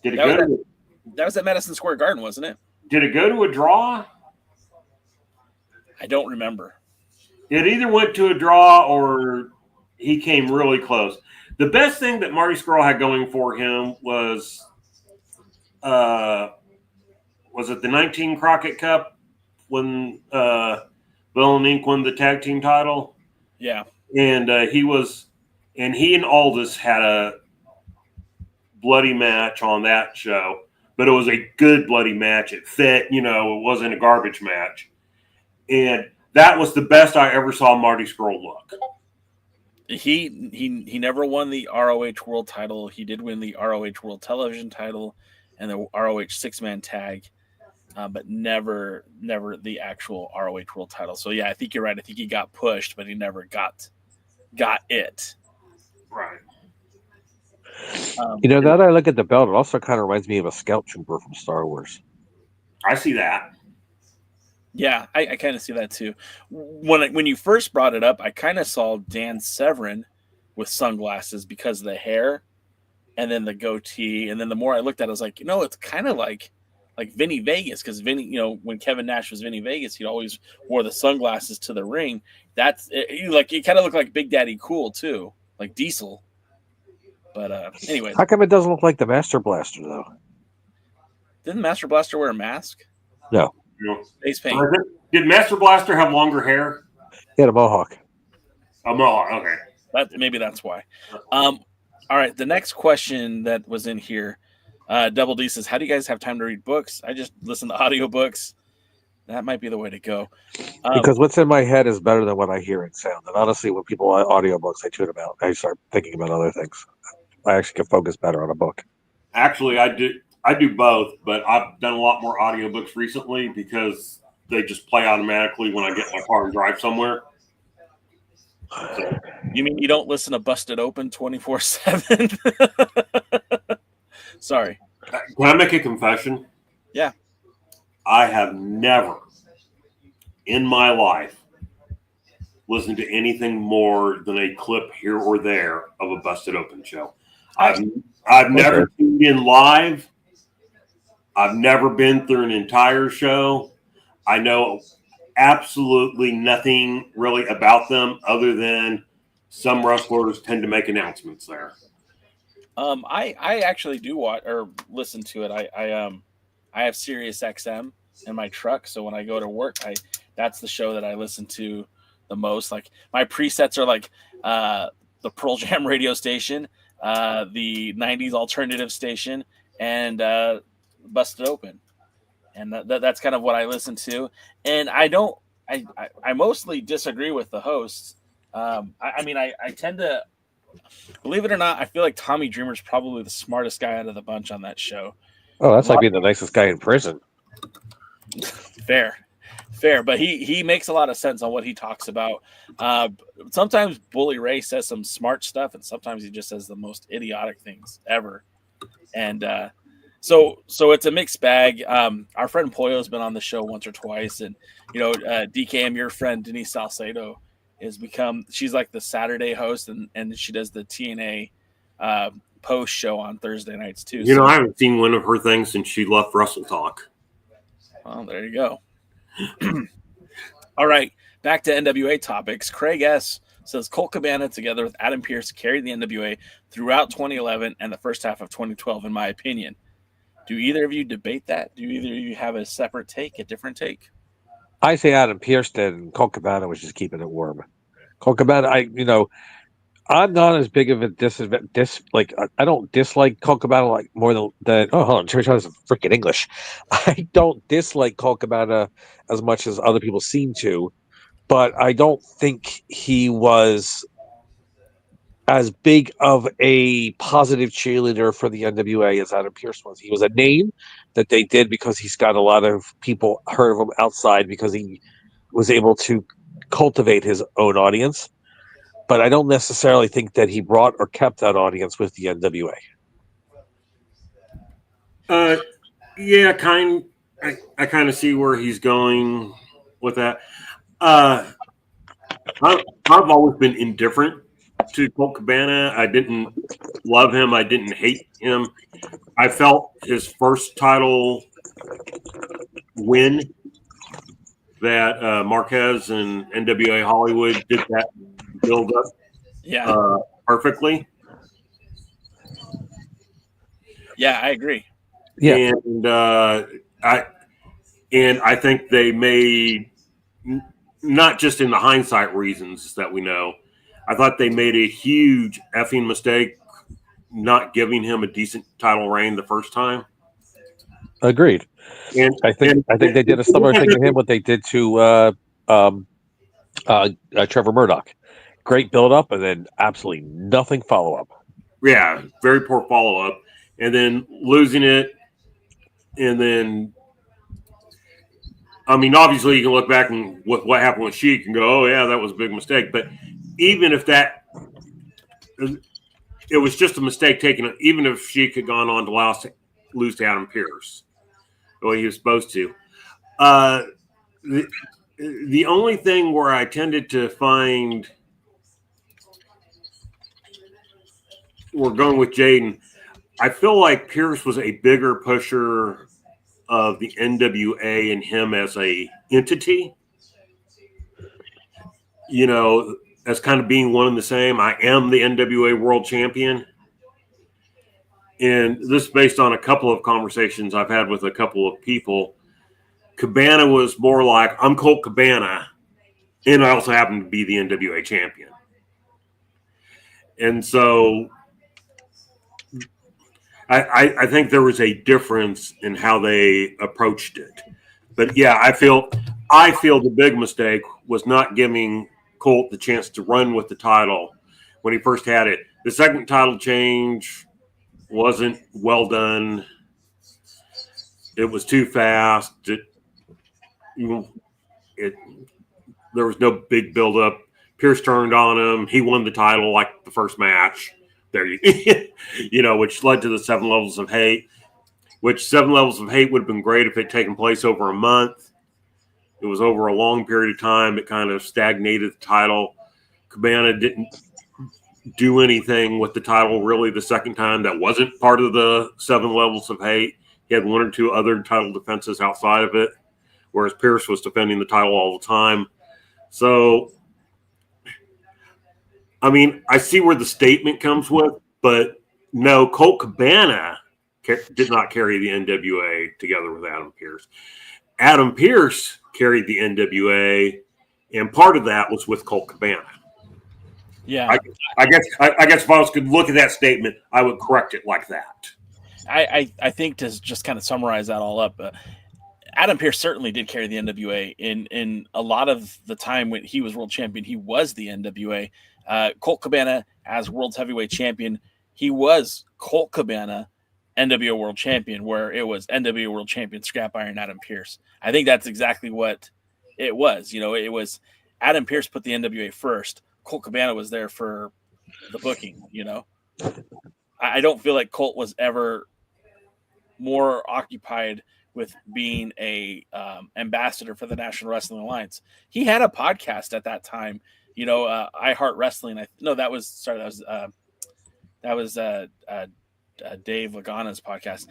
Did it go to? That was at Madison Square Garden, wasn't it? Did it go to a draw? I don't remember. It either went to a draw or he came really close. The best thing that Marty Squirrel had going for him was it the 19 Crockett Cup when Bill and Ink won the tag team title? Yeah. And he and Aldis had a bloody match on that show. But it was a good bloody match. It fit, it wasn't a garbage match. And that was the best I ever saw Marty Squirrel look. He never won the ROH World title. He did win the ROH World Television title and the ROH 6-man tag, but never the actual ROH World title. So, yeah, I think you're right. I think he got pushed, but he never got it. Right. Now that I look at the belt, it also kind of reminds me of a scout trooper from Star Wars. I see that. Yeah, I kind of see that too. When you first brought it up, I kind of saw Dan Severn with sunglasses because of the hair and then the goatee. And then the more I looked at it, I was like, it's kind of like Vinnie Vegas, because Vinnie, when Kevin Nash was Vinnie Vegas, he always wore the sunglasses to the ring. You kind of look like Big Daddy Cool too, like Diesel. But anyway, how come it doesn't look like the Master Blaster though? Didn't Master Blaster wear a mask? No. Face paint. Did Master Blaster have longer hair? He had a mohawk. A mohawk. Okay. Maybe that's why. All right. The next question that was in here, Double D says, "How do you guys have time to read books? I just listen to audiobooks. That might be the way to go." Because what's in my head is better than what I hear in sound. And honestly, when people audiobooks, I tune them out. I start thinking about other things. I actually can focus better on a book. Actually, I do both, but I've done a lot more audiobooks recently because they just play automatically when I get in my car and drive somewhere. So, you mean you don't listen to Busted Open 24/7? Sorry. Can I make a confession? Yeah. I have never in my life listened to anything more than a clip here or there of a Busted Open show. I've never tuned in live. I've never been through an entire show. I know absolutely nothing really about them other than some wrestlers tend to make announcements there. I actually do watch or listen to it. I have Sirius XM in my truck, so when I go to work, that's the show that I listen to the most. Like my presets are like the Pearl Jam radio station, the 90s alternative station, and Busted Open. And that's kind of what I listen to. And I mostly disagree with the hosts. I tend to, believe it or not, I feel like Tommy Dreamer's probably the smartest guy out of the bunch on that show. Oh, that's like being the nicest guy in prison. Fair. But he makes a lot of sense on what he talks about. Sometimes Bully Ray says some smart stuff, and sometimes he just says the most idiotic things ever. And so it's a mixed bag. Our friend Pollo's been on the show once or twice, and DKM, your friend Denise Salcedo, she's like the Saturday host, and she does the TNA post show on Thursday nights too. I haven't seen one of her things since she left Wrestle Talk. Well, there you go. All right, back to NWA topics. Craig S. says Colt Cabana together with Adam Pearce carried the NWA throughout 2011 and the first half of 2012, in my opinion. Do either of you debate that? Do either of you have a separate take, a different take? I say Adam Pearce did, and Colt Cabana was just keeping it warm. Colt Cabana, I'm not as big of a I don't dislike Colt Cabana like more than hold on, Terry Charles is freaking English. I don't dislike Colt Cabana as much as other people seem to, but I don't think he was as big of a positive cheerleader for the NWA as Adam Pearce was. He was a name that they did because he's got a lot of people heard of him outside because he was able to cultivate his own audience. But I don't necessarily think that he brought or kept that audience with the NWA. Yeah, I kind of see where he's going with that. I've always been indifferent to Colt Cabana. I didn't love him. I didn't hate him. I felt his first title win that Marquez and NWA Hollywood did that build up perfectly. Yeah, I agree. Yeah, and I think they made, not just in the hindsight reasons that we know, I thought they made a huge effing mistake not giving him a decent title reign the first time. Agreed. And I think they did a similar thing to him, what they did to Trevor Murdoch. Great build up, and then absolutely nothing follow up. Yeah, very poor follow up, and then losing it, and then obviously you can look back and what happened with Sheik and go, oh yeah, that was a big mistake. But even if it was just a mistake taken, even if Sheik had gone on to lose to Adam Pearce the way he was supposed to. The only thing where I tended to find, we're going with Jaden, I feel like Pearce was a bigger pusher of the NWA and him as a entity, as kind of being one and the same. I am the NWA World Champion. And this is based on a couple of conversations I've had with a couple of people. Cabana was more like, I'm Colt Cabana, and I also happen to be the NWA champion. And so I think there was a difference in how they approached it. But yeah, I feel the big mistake was not giving Colt the chance to run with the title when he first had it. The second title change wasn't well done. It was too fast. There was no big build up. Pearce turned on him. He won the title like the first match. There which led to the 7 levels of hate. which 7 Levels of Hate would have been great if it had taken place over a month. It was over a long period of time. It kind of stagnated the title. Cabana didn't do anything with the title really the second time that wasn't part of the 7 Levels of Hate. He had 1 or 2 other title defenses outside of it, whereas Pierce was defending the title all the time. So, I mean, I see where the statement comes with, but no, Colt Cabana did not carry the NWA together with Adam Pearce. Adam Pearce carried the NWA, and part of that was with Colt Cabana. Yeah, I guess if I was could look at that statement, I would correct it like that. I think to just kind of summarize that all up, Adam Pearce certainly did carry the NWA in a lot of the time when he was world champion. He was the NWA. Colt Cabana as world heavyweight champion, he was Colt Cabana NWA World Champion, where it was NWA World Champion Scrap Iron Adam Pearce. I think that's exactly what it was. You know, it was Adam Pearce put the NWA first. Colt Cabana was there for the booking. You know, I don't feel like Colt was ever more occupied with being a ambassador for the National Wrestling Alliance. He had a podcast at that time. You know, I Heart Wrestling. That was Dave Lagana's podcast.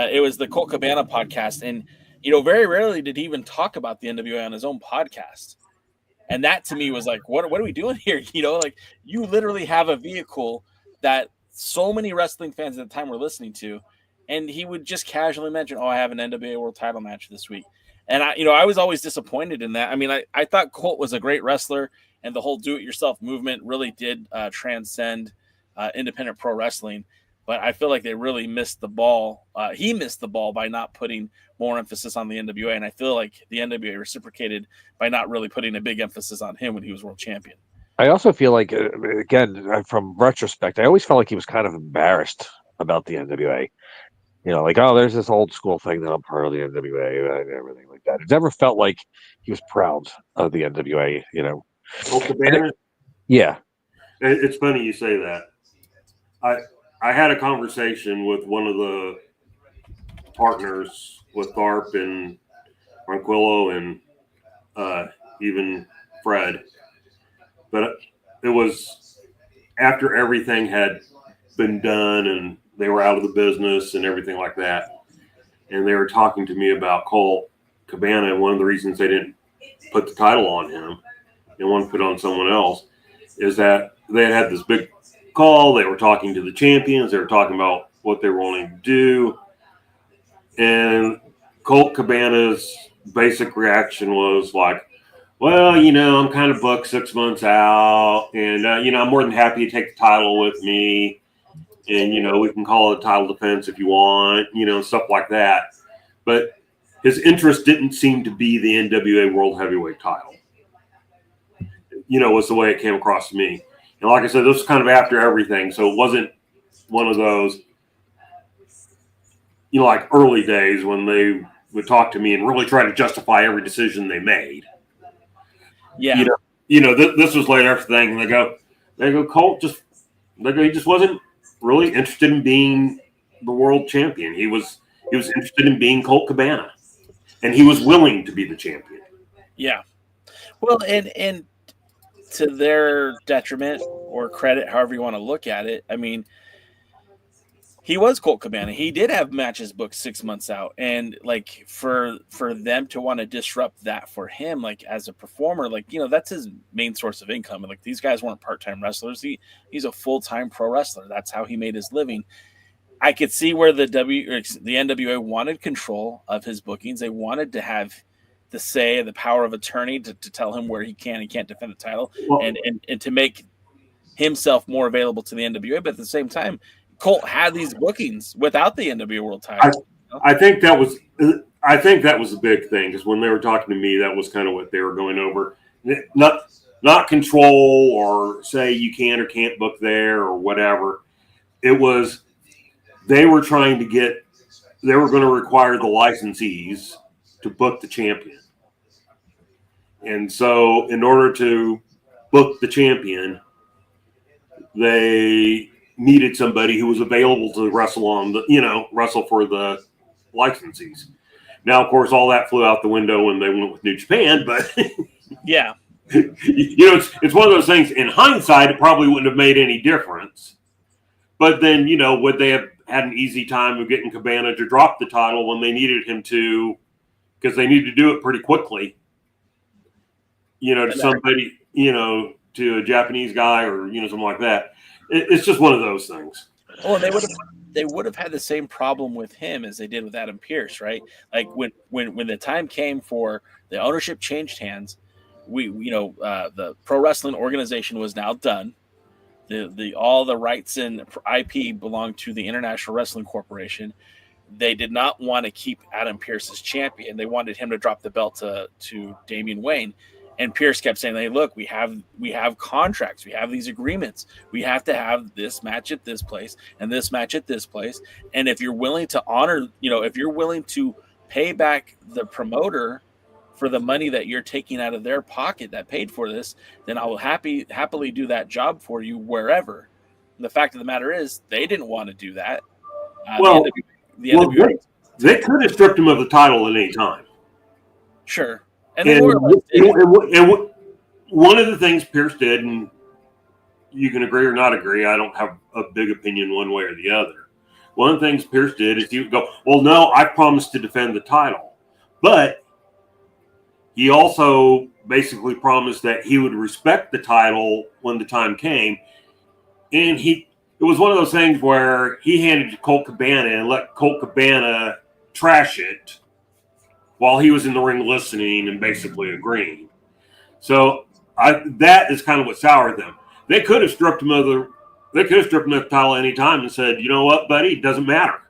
It was the Colt Cabana podcast, and you know, very rarely did he even talk about the NWA on his own podcast. And that to me was like, what are we doing here? You know, like you literally have a vehicle that so many wrestling fans at the time were listening to, and he would just casually mention, "Oh, I have an NWA World Title match this week." And I was always disappointed in that. I mean, I thought Colt was a great wrestler, and the whole do-it-yourself movement really did transcend independent pro wrestling. But I feel like they really missed the ball. He missed the ball by not putting more emphasis on the NWA, and I feel like the NWA reciprocated by not really putting a big emphasis on him when he was world champion. I also feel like, again, from retrospect, I always felt like he was kind of embarrassed about the NWA. You know, like, oh, there's this old school thing that I'm part of the NWA and everything like that. It never felt like he was proud of the NWA, you know. Colt Cabana? Yeah. It's funny you say that. I had a conversation with one of the partners with Tharp and Ronquillo and even Fred. But it was after everything had been done and they were out of the business and everything like that. And they were talking to me about Colt Cabana, and one of the reasons they didn't put the title on him and wanted to put it on someone else is that they had this big call. They were talking to the champions. They were talking about what they were wanting to do. And Colt Cabana's basic reaction was like, well, you know, I'm kind of booked 6 months out, and, you know, I'm more than happy to take the title with me. And, you know, we can call it a title defense if you want, you know, stuff like that. But his interest didn't seem to be the NWA World Heavyweight title, you know, was the way it came across to me. And like I said, this was kind of after everything. So it wasn't one of those, you know, like early days when they would talk to me and really try to justify every decision they made. Yeah. You know, this was late after thing. And they go, Colt he just wasn't really interested in being the world champion. He was interested in being Colt Cabana, and he was willing to be the champion. Yeah. Well, and to their detriment or credit, however you want to look at it, I mean, he was Colt Cabana. He did have matches booked 6 months out, and like for them to want to disrupt that for him, like as a performer, like, you know, that's his main source of income. And like these guys weren't part-time wrestlers. He's a full-time pro wrestler. That's how he made his living. I could see where the NWA wanted control of his bookings. They wanted to have the say, the power of attorney to tell him where he can and can't defend the title, and to make himself more available to the NWA. But at the same time, Colt had these bookings without the NWA World title. I think that was the big thing, because when they were talking to me, that was kind of what they were going over. Not control or say you can or can't book there or whatever. It was they were going to require the licensees to book the champion. And so in order to book the champion, they needed somebody who was available to wrestle wrestle for the licensees. Now, of course, all that flew out the window when they went with New Japan, but yeah, it's one of those things. In hindsight, it probably wouldn't have made any difference. But then, would they have had an easy time of getting Cabana to drop the title when they needed him to, because they needed to do it pretty quickly, to somebody, to a Japanese guy or, something like that. It's just one of those things. Well, they would have had the same problem with him as they did with Adam Pearce, right? Like when the time came for the ownership changed hands, the pro wrestling organization was now done. All the rights and IP belonged to the International Wrestling Corporation. They did not want to keep Adam Pearce as champion. They wanted him to drop the belt to Damen Wayne. And Pearce kept saying, "Hey, look, we have contracts. We have these agreements. We have to have this match at this place and this match at this place. And if you're willing to honor, if you're willing to pay back the promoter for the money that you're taking out of their pocket that paid for this, then I will happily do that job for you wherever." And the fact of the matter is, they didn't want to do that. They could have stripped him of the title at any time. Sure. And one of the things Pearce did, and you can agree or not agree, I don't have a big opinion one way or the other. One of the things Pearce did is he would go, "Well, no, I promised to defend the title." But he also basically promised that he would respect the title when the time came. And it was one of those things where he handed it to Colt Cabana and let Colt Cabana trash it while he was in the ring listening and basically agreeing. So that is kind of what soured them. They could have stripped him of the title any time and said, "You know what, buddy? It doesn't matter."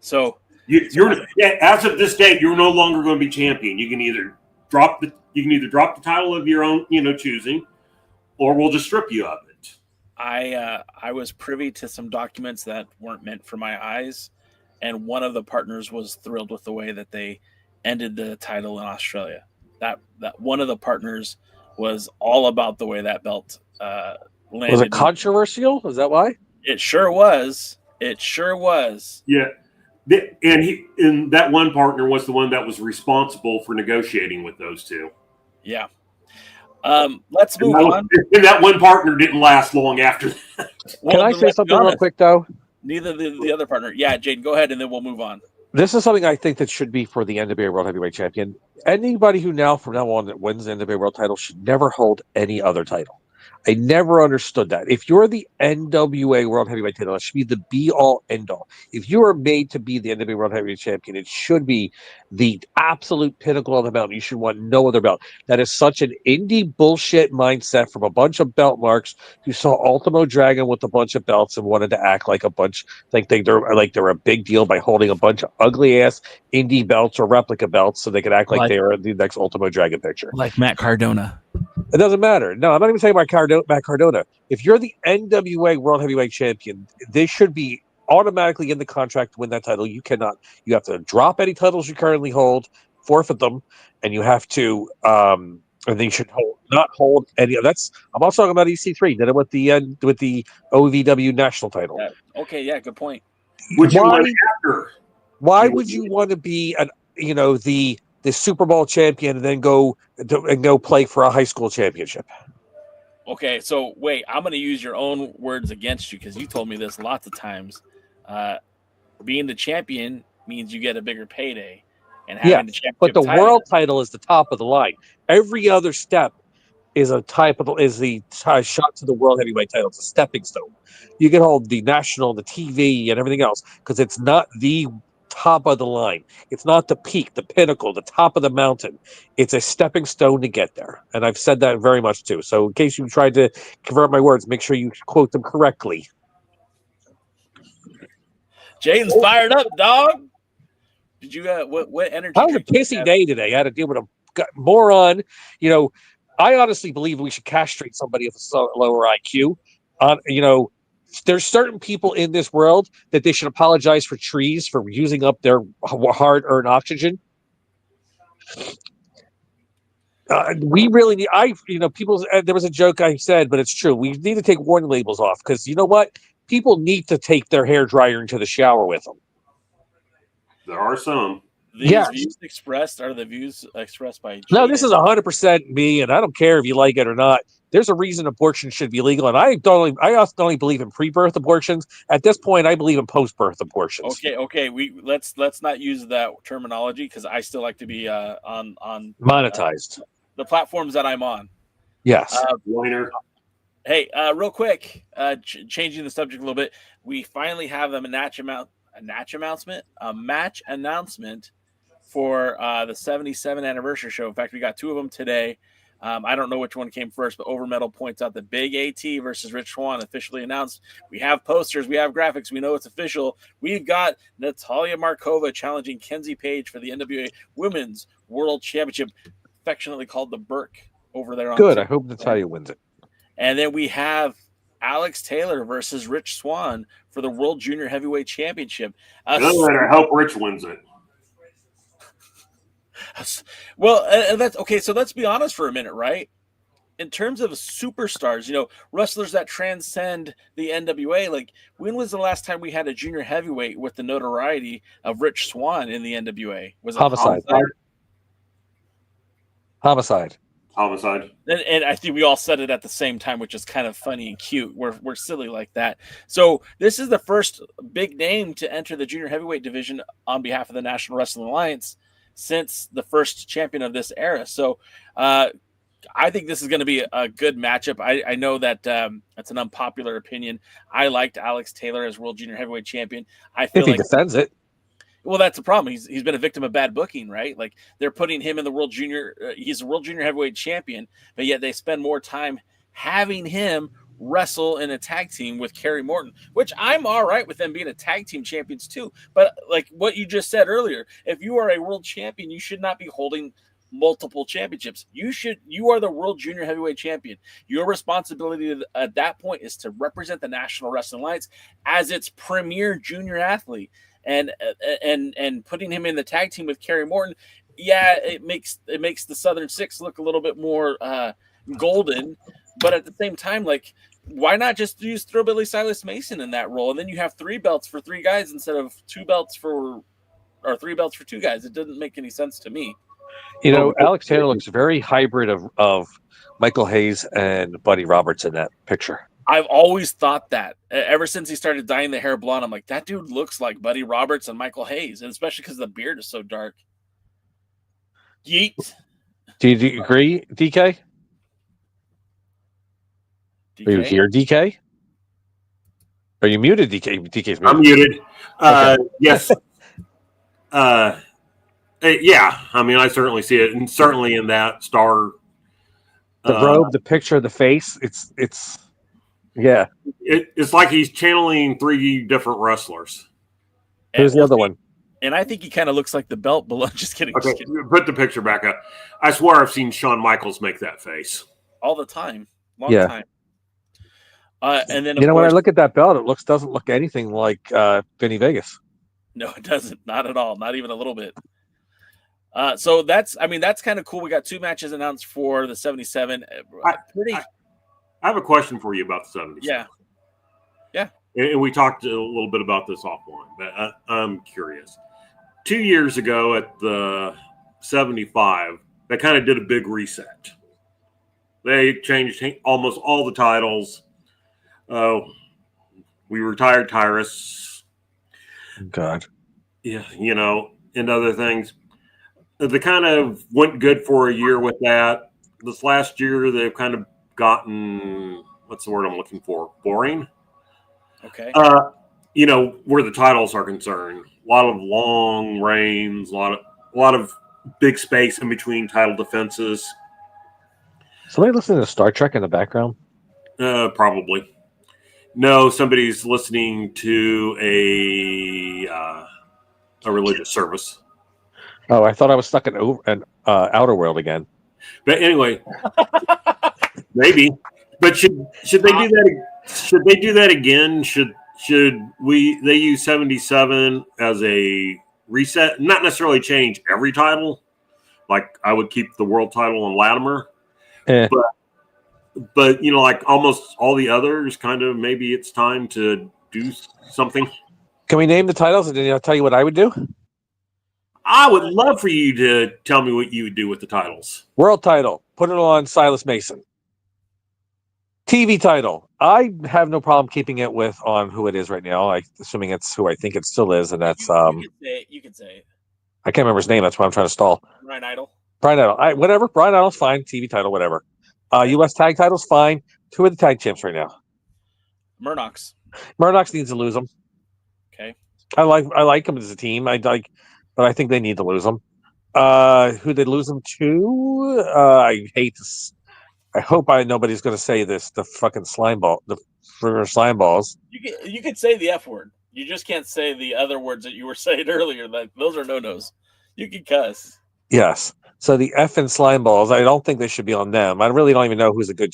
So as of this date, you're no longer going to be champion. You can either drop the title of your own, choosing, or we'll just strip you of it. I was privy to some documents that weren't meant for my eyes, and one of the partners was thrilled with the way that they ended the title in Australia. That one of the partners was all about the way that belt landed. Was it controversial? Is that why? It sure was. Yeah. And that one partner was the one that was responsible for negotiating with those two. Yeah. Let's move on. And that one partner didn't last long after that. Can I say something real quick, though? Neither the other partner. Yeah, Jaden, go ahead, and then we'll move on. This is something I think that should be for the NWA World Heavyweight Champion. Anybody who from now on that wins the NWA World title should never hold any other title. I never understood that. If you're the NWA World Heavyweight title, it should be the be-all, end-all. If you are made to be the NWA World Heavyweight Champion, it should be the absolute pinnacle of the mountain. You should want no other belt. That is such an indie bullshit mindset from a bunch of belt marks who saw Ultimo Dragon with a bunch of belts and wanted to act like they're a big deal by holding a bunch of ugly-ass indie belts or replica belts so they could act like they are the next Ultimo Dragon picture. Like Matt Cardona. It doesn't matter. No, I'm not even saying about Matt Cardona. If you're the NWA World Heavyweight Champion, they should be automatically in the contract to win that title. You cannot. You have to drop any titles you currently hold, forfeit them, and you have to. And they should not hold any. I'm also talking about EC3. Did it with the OVW national title. Yeah. Okay. Yeah. Good point. Why would you want to be the Super Bowl champion and then go play for a high school championship? Okay, so wait, I'm going to use your own words against you because you told me this lots of times. Being the champion means you get a bigger payday, and having the championship but the title, world title is the top of the line. Every other step is the shot to the world heavyweight title. It's a stepping stone. You can hold the national, the TV, and everything else because it's not the top of the line. It's not the peak, the pinnacle, the top of the mountain. It's a stepping stone to get there. And I've said that very much too. So in case you tried to convert my words, make sure you quote them correctly. Jaden's fired up, dog. Did you what energy? I was a pissy day today. I had to deal with a moron. I honestly believe we should castrate somebody with a lower IQ. There's certain people in this world that they should apologize for trees for using up their hard-earned oxygen. We really need. People. There was a joke I said, but it's true. We need to take warning labels off because you know what? People need to take their hair dryer into the shower with them. There are some. These views expressed are the views expressed by Jaden. No, this is 100% me, and I don't care if you like it or not. There's a reason abortion should be legal, and I also don't believe in pre-birth abortions. At this point, I believe in post-birth abortions. Okay. Let's not use that terminology because I still like to be on monetized the platforms that I'm on. Yes. Winner. Hey, real quick, changing the subject a little bit. We finally have a match announcement for the 77 anniversary show. In fact, we got 2 of them today. I don't know which one came first, but Overmetal points out the Big AT versus Rich Swann officially announced. We have posters, we have graphics, we know it's official. We've got Natalia Markova challenging Kenzie Page for the NWA Women's World Championship, affectionately called the Burke over there. Good. I hope Natalia wins it. And then we have Alex Taylor versus Rich Swann for the World Junior Heavyweight Championship. I hope Rich wins it. Well, that's okay. So let's be honest for a minute, right? In terms of superstars, wrestlers that transcend the NWA, like when was the last time we had a junior heavyweight with the notoriety of Rich Swann in the NWA? Was it Homicide. And I think we all said it at the same time, which is kind of funny and cute. We're silly like that. So this is the first big name to enter the junior heavyweight division on behalf of the National Wrestling Alliance since the first champion of this era. So I think this is going to be a good matchup. I know that that's an unpopular opinion. I liked Alex Taylor as World Junior Heavyweight Champion. I feel if he defends it. Well, that's the problem. He's been a victim of bad booking, right? Like they're putting him in the World Junior. He's a World Junior Heavyweight Champion, but yet they spend more time having him wrestle in a tag team with Kerry Morton, which I'm all right with them being a tag team champions too. But like what you just said earlier, if you are a world champion, you should not be holding multiple championships. You are the World Junior Heavyweight Champion. Your responsibility at that point is to represent the National Wrestling Alliance as its premier junior athlete. And putting him in the tag team with Kerry Morton, it makes the Southern Six look a little bit more golden. But at the same time, like, why not just use Thrillbilly Silas Mason in that role, and then you have 3 belts for 3 guys instead of 3 belts for 2 guys? It doesn't make any sense to me. Alex Taylor looks very hybrid of Michael Hayes and Buddy Roberts in that picture. I've always thought that ever since he started dyeing the hair blonde. I'm like, that dude looks like Buddy Roberts and Michael Hayes, and especially because the beard is so dark. Yeet. Do you agree, DK? Are you here, DK? Are you muted, DK? DK's muted. I'm muted. Okay. Yes. Yeah. I mean, I certainly see it, and certainly in that star. The robe, the picture, the face. It's. Yeah. It's like he's channeling 3 different wrestlers. Here's the other one. And I think he kind of looks like the belt below. Just kidding. Okay, put the picture back up. I swear I've seen Shawn Michaels make that face. All the time. Long time. And then, when I look at that belt, it doesn't look anything like Vinnie Vegas. No, it doesn't. Not at all. Not even a little bit. So that's kind of cool. We got 2 matches announced for the 77. I have a question for you about the 77. Yeah. And we talked a little bit about this offline, but I'm curious. 2 years ago at the 75, they kind of did a big reset. They changed almost all the titles. We retired Tyrus. God. Yeah, and other things. They kind of went good for a year with that. This last year, they've kind of gotten, what's the word I'm looking for? Boring. Okay. Where the titles are concerned, a lot of long reigns, a lot of big space in between title defenses. Somebody listening to Star Trek in the background? Probably. No, somebody's listening to a religious service. Oh, I thought I was stuck in Outer World again. But anyway, maybe. But should they do that? Should they do that again? Should they use 77 as a reset? Not necessarily change every title. Like I would keep the world title on Latimer. But like almost all the others, kind of maybe it's time to do something. Can we name the titles and then I'll tell you what I would do? I would love for you to tell me what you would do with the titles. World title, put it on Silas Mason. TV title, I have no problem keeping it on who it is right now. Assuming it's who I think it still is, and that's You can say it. I can't remember his name. That's why I'm trying to stall. Brian Idol. Brian Idol. Whatever. Brian Idol's fine. TV title, whatever. U.S. tag title's fine. Who are the tag champs right now? Murdoch's. Murdoch's needs to lose them. Okay. I like them as a team. But I think they need to lose them. Who they lose them to? I hope nobody's going to say this. The fucking slime balls. You could say the F word. You just can't say the other words that you were saying earlier. Like those are no-nos. You can cuss. Yes. So the F and slime balls, I don't think they should be on them. I really don't even know who's a good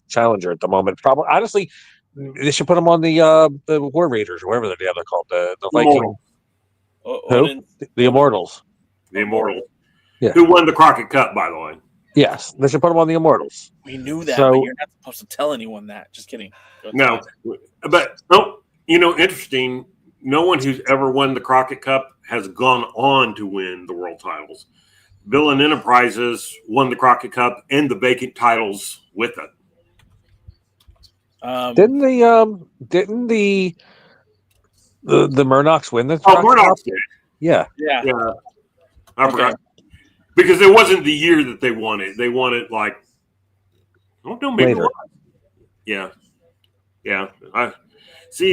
challenger at the moment. Probably, honestly, they should put them on the War Raiders or whatever they're called. The Viking. Who? The Immortals. The Immortals. Yeah. Who won the Crockett Cup, by the way? Yes, they should put them on the Immortals. We knew that, but you're not supposed to tell anyone that. Just kidding. No, but interesting. No one who's ever won the Crockett Cup has gone on to win the world titles. Villain Enterprises won the Crockett Cup and the vacant titles with it. Didn't the Murdochs win the Crockett Murdochs did. Yeah. I forgot. Because it wasn't the year that they won it. They won it like, I don't know, maybe later. Yeah. I see.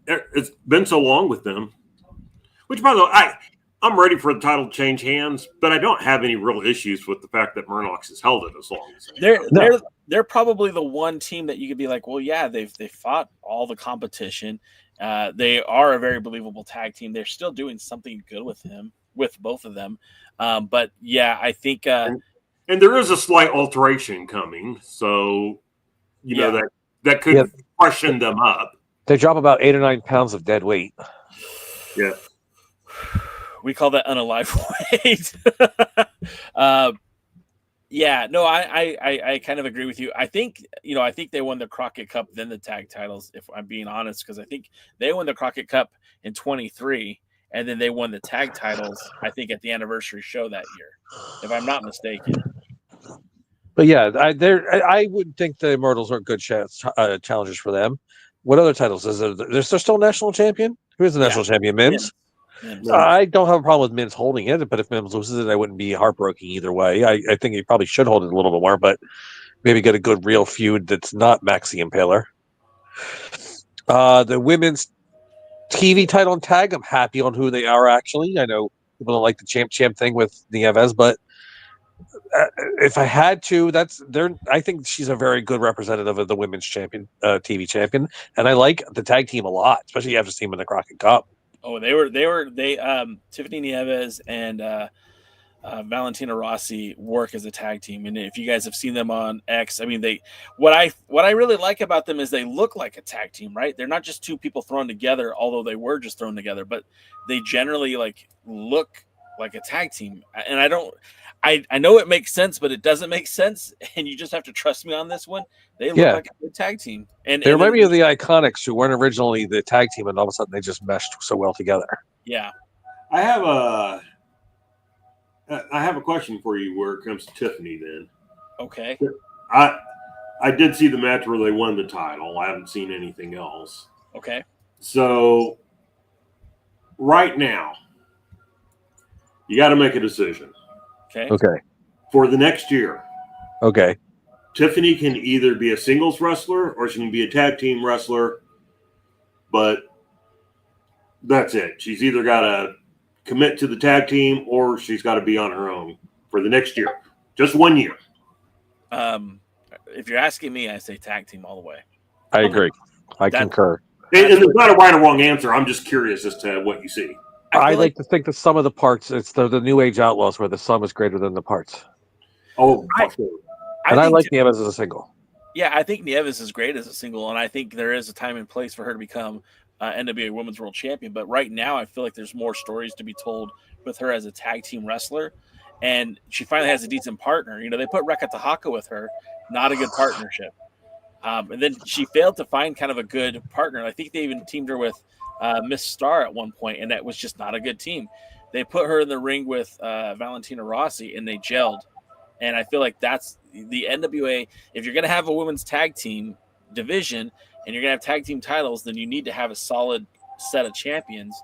It's been so long with them. Which, by the way, I'm ready for the title to change hands, but I don't have any real issues with the fact that Murdoch's has held it as long as they're probably the one team that you could be like, well, yeah, they fought all the competition. They are a very believable tag team. They're still doing something good with both of them. But yeah, I think and there is a slight alteration coming, so that could freshen them up. They drop about 8 or 9 pounds of dead weight. Yeah. We call that unalive weight. I kind of agree with you. I think they won the Crockett Cup, then the tag titles, if I'm being honest, because I think they won the Crockett Cup in 23, and then they won the tag titles, I think, at the anniversary show that year, if I'm not mistaken. But yeah, I would think the Immortals are good challengers for them. What other titles is there? Is there still national champion? Who is the national champion? Mims? I don't have a problem with Mims holding it, but if Mims loses it, I wouldn't be heartbroken either way. I think he probably should hold it a little bit more, but maybe get a good real feud that's not Maxi Impaler. The women's TV title and tag, I'm happy on who they are, actually. I know people don't like the champ thing with Nieves, but if I had to, I think she's a very good representative of the women's champion, TV champion, and I like the tag team a lot, especially after seeing them in the Crockett Cup. Oh, they Tiffany Nieves and Valentina Rossi work as a tag team, and if you guys have seen them on X, I mean, what I really like about them is they look like a tag team, right? They're not just two people thrown together, although they were just thrown together, but they generally look like a tag team, and I know it makes sense, but it doesn't make sense, and you just have to trust me on this one. They look like a good tag team. And they remind me of the Iconics, who weren't originally the tag team, and all of a sudden they just meshed so well together. Yeah. I have a question for you where it comes to Tiffany then. Okay. I did see the match where they won the title. I haven't seen anything else. Okay. So right now, you got to make a decision. Okay. For the next year. Okay. Tiffany can either be a singles wrestler or she can be a tag team wrestler, but that's it. She's either got to commit to the tag team or she's got to be on her own for the next year. Just 1 year. If you're asking me, I say tag team all the way. I agree. I concur. And there's not a right or wrong answer. I'm just curious as to what you see. I like to think that some of the parts, it's the New Age Outlaws where the sum is greater than the parts. Oh, I like Nieves as a single. Yeah, I think Nieves is great as a single, and I think there is a time and place for her to become NWA Women's World Champion. But right now, I feel like there's more stories to be told with her as a tag team wrestler, and she finally has a decent partner. They put Reka Tahaka with her, not a good partnership. And then she failed to find kind of a good partner. I think they even teamed her with Miss Star at one point, and that was just not a good team. they put her in the ring with Valentina Rossi, and they gelled. And I feel like that's the NWA. If you're going to have a women's tag team division and you're going to have tag team titles, then you need to have a solid set of champions.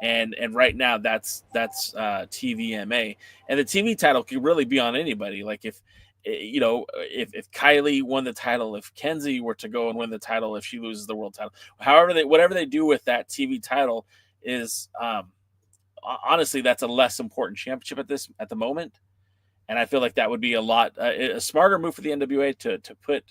And right now that's TVMA, and the TV title could really be on anybody. Like if Kylie won the title, if Kenzie were to go and win the title, if she loses the world title, whatever they do with that TV title is honestly, that's a less important championship at the moment. And I feel like that would be a smarter move for the NWA to put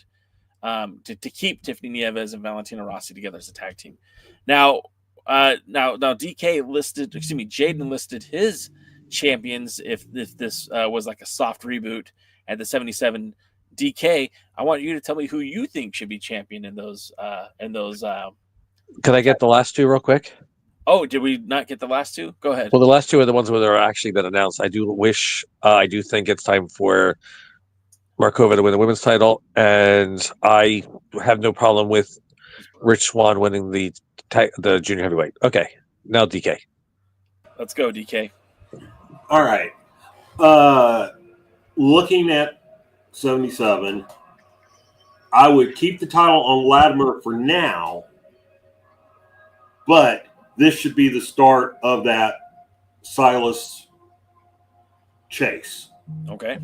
to keep Tiffany Nieves and Valentina Rossi together as a tag team. Now DK listed, Jaden listed his champions if this was like a soft reboot at the 77. DK, I want you to tell me who you think should be champion in those. Can I get the last two real quick? Oh, did we not get the last two? Go ahead. Well, the last two are the ones where they're actually been announced. I do think it's time for Markova to win the women's title, and I have no problem with Rich Swann winning the junior heavyweight. Okay, now DK. Let's go, DK. All right. Looking at 77, I would keep the title on Latimer for now, but this should be the start of that Silas chase. Okay.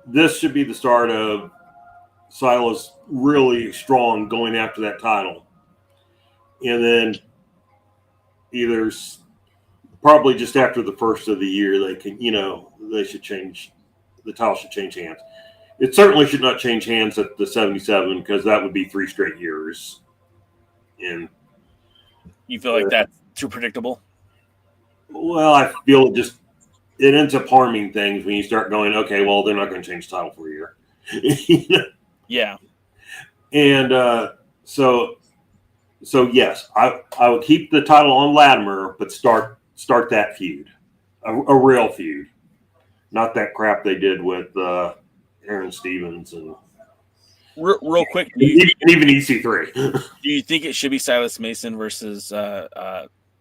This should be the start of Silas really strong going after that title. And then probably just after the first of the year, the title should change hands. It certainly should not change hands at the 77 because that would be 3 straight years. And you feel like that's too predictable? Well, I feel it ends up harming things when you start going, okay, well, they're not going to change the title for a year. Yeah. And so yes, I would keep the title on Latimer, but start that feud, a real feud, not that crap they did with Aaron Stevens and real quick, even EC3. Do you think it should be Silas Mason versus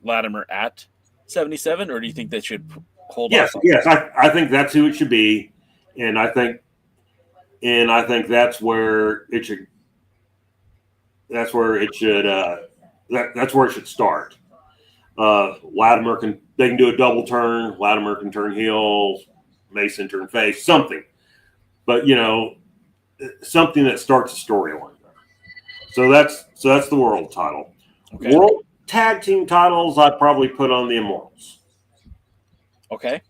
Latimer at 77, or do you think they should hold? Yes, I think that's who it should be, and I think that's where it should. That's where it should. That's where it should start. Latimer can do a double turn. Latimer can turn heel. Mason turn face. Something, but something that starts a storyline. So that's the world title. Okay. World tag team titles, I'd probably put on the Immortals. Okay.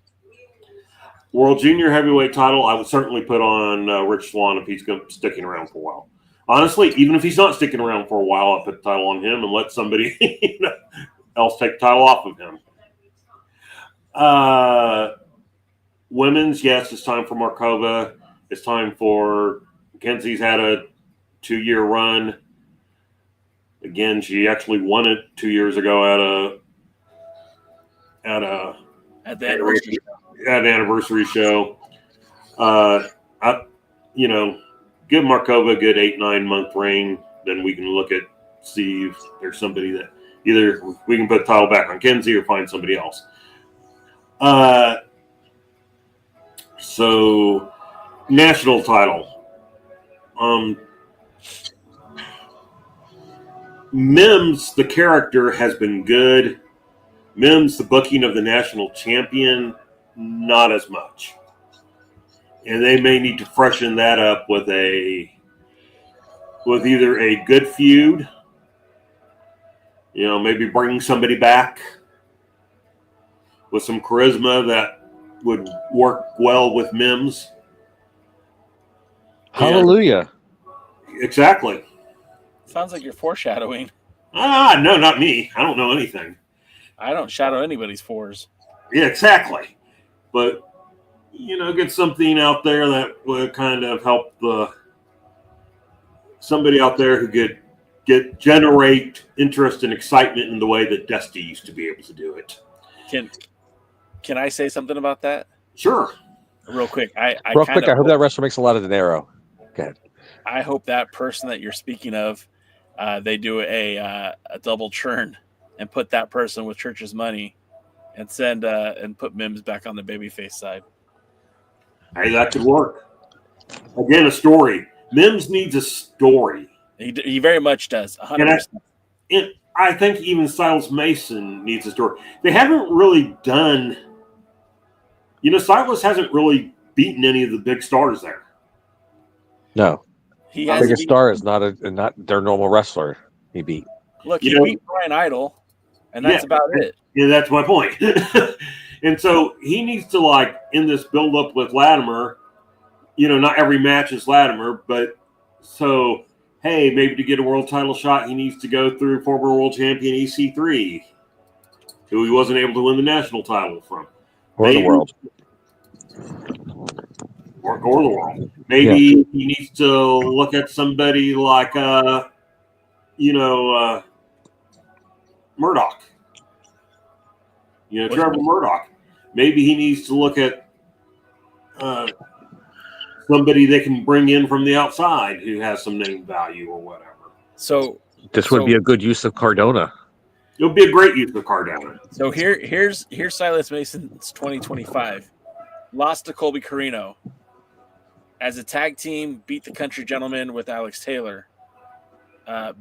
World junior heavyweight title, I would certainly put on Rich Swann if he's sticking around for a while. Honestly, even if he's not sticking around for a while, I'll put the title on him and let somebody else take the title off of him. Women's, yes, it's time for Markova. It's time for Kenzie's had a 2-year run. Again, she actually won it 2 years ago at the anniversary show. Give Markova a good 8-9 month reign. Then we can see if there's somebody that either we can put the title back on Kenzie or find somebody else. So national title. Mims, the character, has been good. Mims, the booking of the national champion, not as much. And they may need to freshen that up with either a good feud, maybe bringing somebody back with some charisma that would work well with Mims. Hallelujah. Exactly. Sounds like you're foreshadowing. No, not me. I don't know anything. I don't shadow anybody's fours. Yeah, exactly. But, get something out there that would kind of help somebody out there who could generate interest and excitement in the way that Dusty used to be able to do it. Can I say something about that? Sure. Real quick. I hope that wrestler makes a lot of dinero. Go ahead. I hope that person that you're speaking of, they do a double churn and put that person with Church's money and send and put Mims back on the babyface side. Hey, that could work. Again, a story. Mims needs a story. He very much does. 100%. I think even Silas Mason needs a story. They haven't really done. Silas hasn't really beaten any of the big stars there. No, the biggest star is not their normal wrestler. He beat. Look, he beat Brian Idol, and that's about it. Yeah, that's my point. And so he needs to, in this build-up with Latimer, not every match is Latimer, but so, hey, maybe to get a world title shot, he needs to go through former world champion EC3, who he wasn't able to win the national title from. Or the world. Or the world. Maybe he needs to look at somebody like, Murdoch. Trevor Murdoch. Maybe he needs to look at somebody they can bring in from the outside who has some name value or whatever. So this would be a good use of Cardona. It would be a great use of Cardona. So here's Silas Mason's 2025. Lost to Colby Carino. As a tag team, beat the Country Gentlemen with Alex Taylor.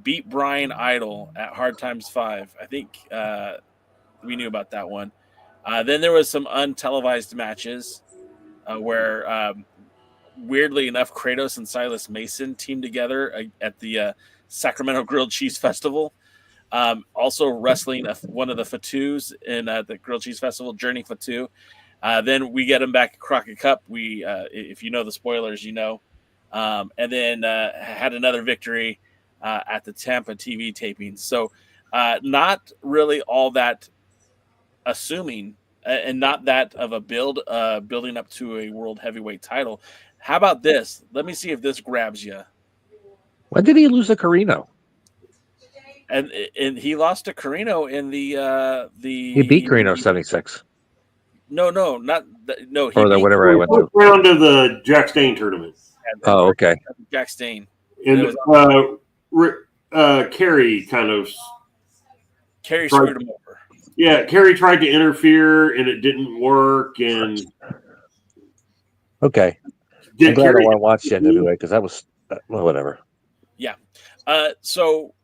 Beat Brian Idol at Hard Times 5. I think we knew about that one. Then there was some untelevised matches where, weirdly enough, Kratos and Silas Mason teamed together at the Sacramento Grilled Cheese Festival. Also wrestling one of the Fatus in the Grilled Cheese Festival, Journey Fatu. Then we get him back at Crockett Cup. We, if you know the spoilers, and then had another victory at the Tampa TV taping. So not really all that assuming and not that of a building up to a world heavyweight title. How about this? Let me see if this grabs you. When did he lose to Carino? And he lost to Carino in the He beat Carino 76. No. Or whatever I went to. Round of the Jack Stain tournament. Oh, okay. Jack Stain. And Kerry screwed him over. Yeah, Kerry tried to interfere and it didn't work. And okay, I'm glad I want to watch the NWA because that was whatever. Yeah. So,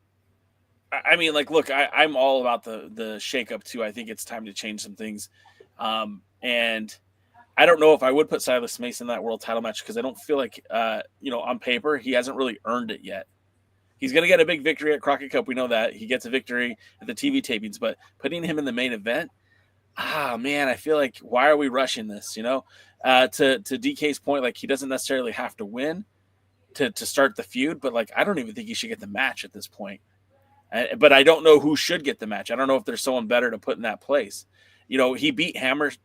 I mean, look, I'm all about the shakeup too. I think it's time to change some things. And I don't know if I would put Silas Mason in that world title match because I don't feel like, on paper, he hasn't really earned it yet. He's going to get a big victory at Crockett Cup. We know that. He gets a victory at the TV tapings, but putting him in the main event, man, I feel like, why are we rushing this? To DK's point, he doesn't necessarily have to win to start the feud, but I don't even think he should get the match at this point. But I don't know who should get the match. I don't know if there's someone better to put in that place. He beat Hammerstone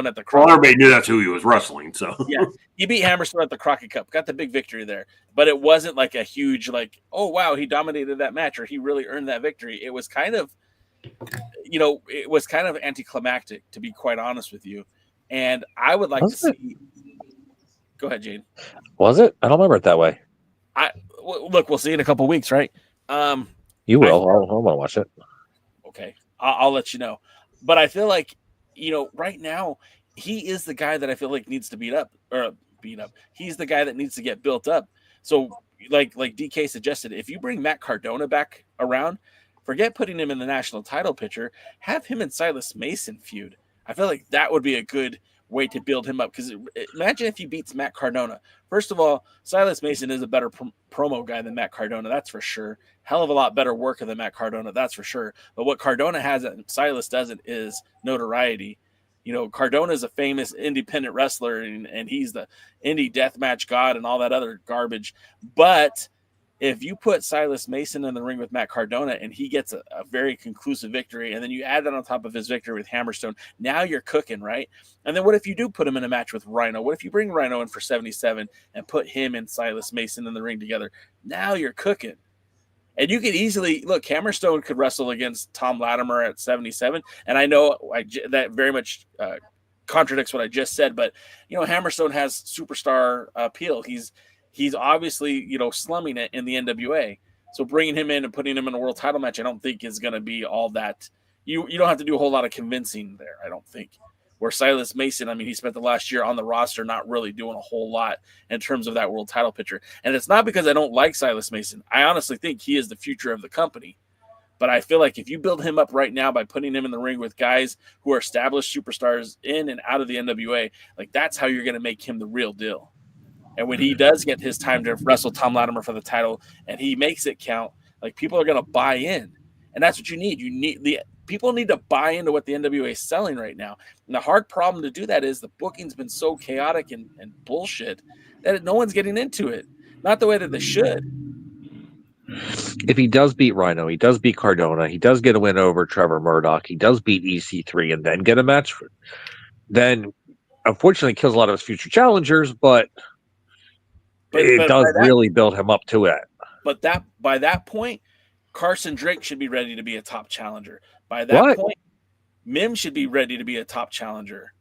at the Crockett Cup. Everybody knew that's who he was wrestling. So yeah, he beat Hammerstone at the Crockett Cup, got the big victory there. But it wasn't a huge oh wow, he dominated that match or he really earned that victory. It was kind of, anticlimactic, to be quite honest with you. And I would like to see. Go ahead, Jane. Was it? I don't remember it that way. Look, we'll see in a couple weeks, right? You will. I want to watch it. Okay, I'll let you know. But I feel like, right now, he is the guy that I feel like needs to beat up. He's the guy that needs to get built up. So, like DK suggested, if you bring Matt Cardona back around, forget putting him in the national title picture, have him and Silas Mason feud. I feel like that would be a good way to build him up. Because imagine if he beats Matt Cardona. First of all, Silas Mason is a better promo guy than Matt Cardona, that's for sure. Hell of a lot better worker than Matt Cardona, that's for sure. But what Cardona has and Silas doesn't is notoriety. Cardona is a famous independent wrestler, and he's the indie deathmatch god and all that other garbage. But if you put Silas Mason in the ring with Matt Cardona and he gets a very conclusive victory, and then you add that on top of his victory with Hammerstone, now you're cooking, right? And then what if you do put him in a match with Rhino? What if you bring Rhino in for 77 and put him and Silas Mason in the ring together? Now you're cooking. And you could easily, look, Hammerstone could wrestle against Tom Latimer at 77. And I know that very much contradicts what I just said, but, Hammerstone has superstar appeal. He's obviously, slumming it in the NWA. So bringing him in and putting him in a world title match, I don't think is going to be all that. You don't have to do a whole lot of convincing there, I don't think. Where Silas Mason, I mean, he spent the last year on the roster not really doing a whole lot in terms of that world title picture. And it's not because I don't like Silas Mason. I honestly think he is the future of the company. But I feel like if you build him up right now by putting him in the ring with guys who are established superstars in and out of the NWA, like that's how you're going to make him the real deal. And when he does get his time to wrestle Tom Latimer for the title and he makes it count, like people are going to buy in. And that's what you need. People need to buy into what the NWA is selling right now. And the hard problem to do that is the booking's been so chaotic and bullshit that no one's getting into it. Not the way that they should. If he does beat Rhino, he does beat Cardona, he does get a win over Trevor Murdoch, he does beat EC3 and then get a match, then unfortunately kills a lot of his future challengers, but it does really build him up to it. But by that point, Carson Drake should be ready to be a top challenger. By that point, Mim should be ready to be a top challenger.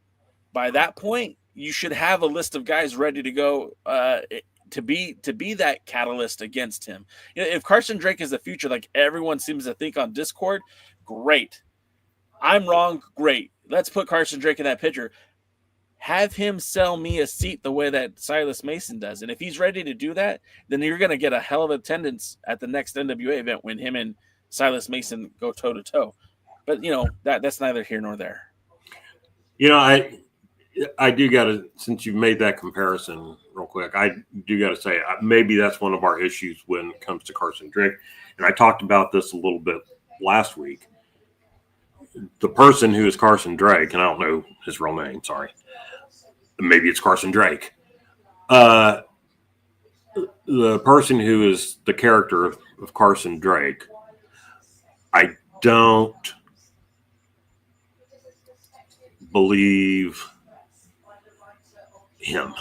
By that point, you should have a list of guys ready to go to be that catalyst against him. If Carson Drake is the future, like everyone seems to think on Discord, great. I'm wrong, great. Let's put Carson Drake in that picture. Have him sell me a seat the way that Silas Mason does. And if he's ready to do that, then you're going to get a hell of attendance at the next NWA event when him and Silas Mason go toe-to-toe. But, that's neither here nor there. I do got to, since you've made that comparison real quick, I do got to say maybe that's one of our issues when it comes to Carson Drake. And I talked about this a little bit last week. The person who is Carson Drake, and I don't know his real name, sorry. Maybe it's Carson Drake. The person who is the character of Carson Drake, I don't believe him.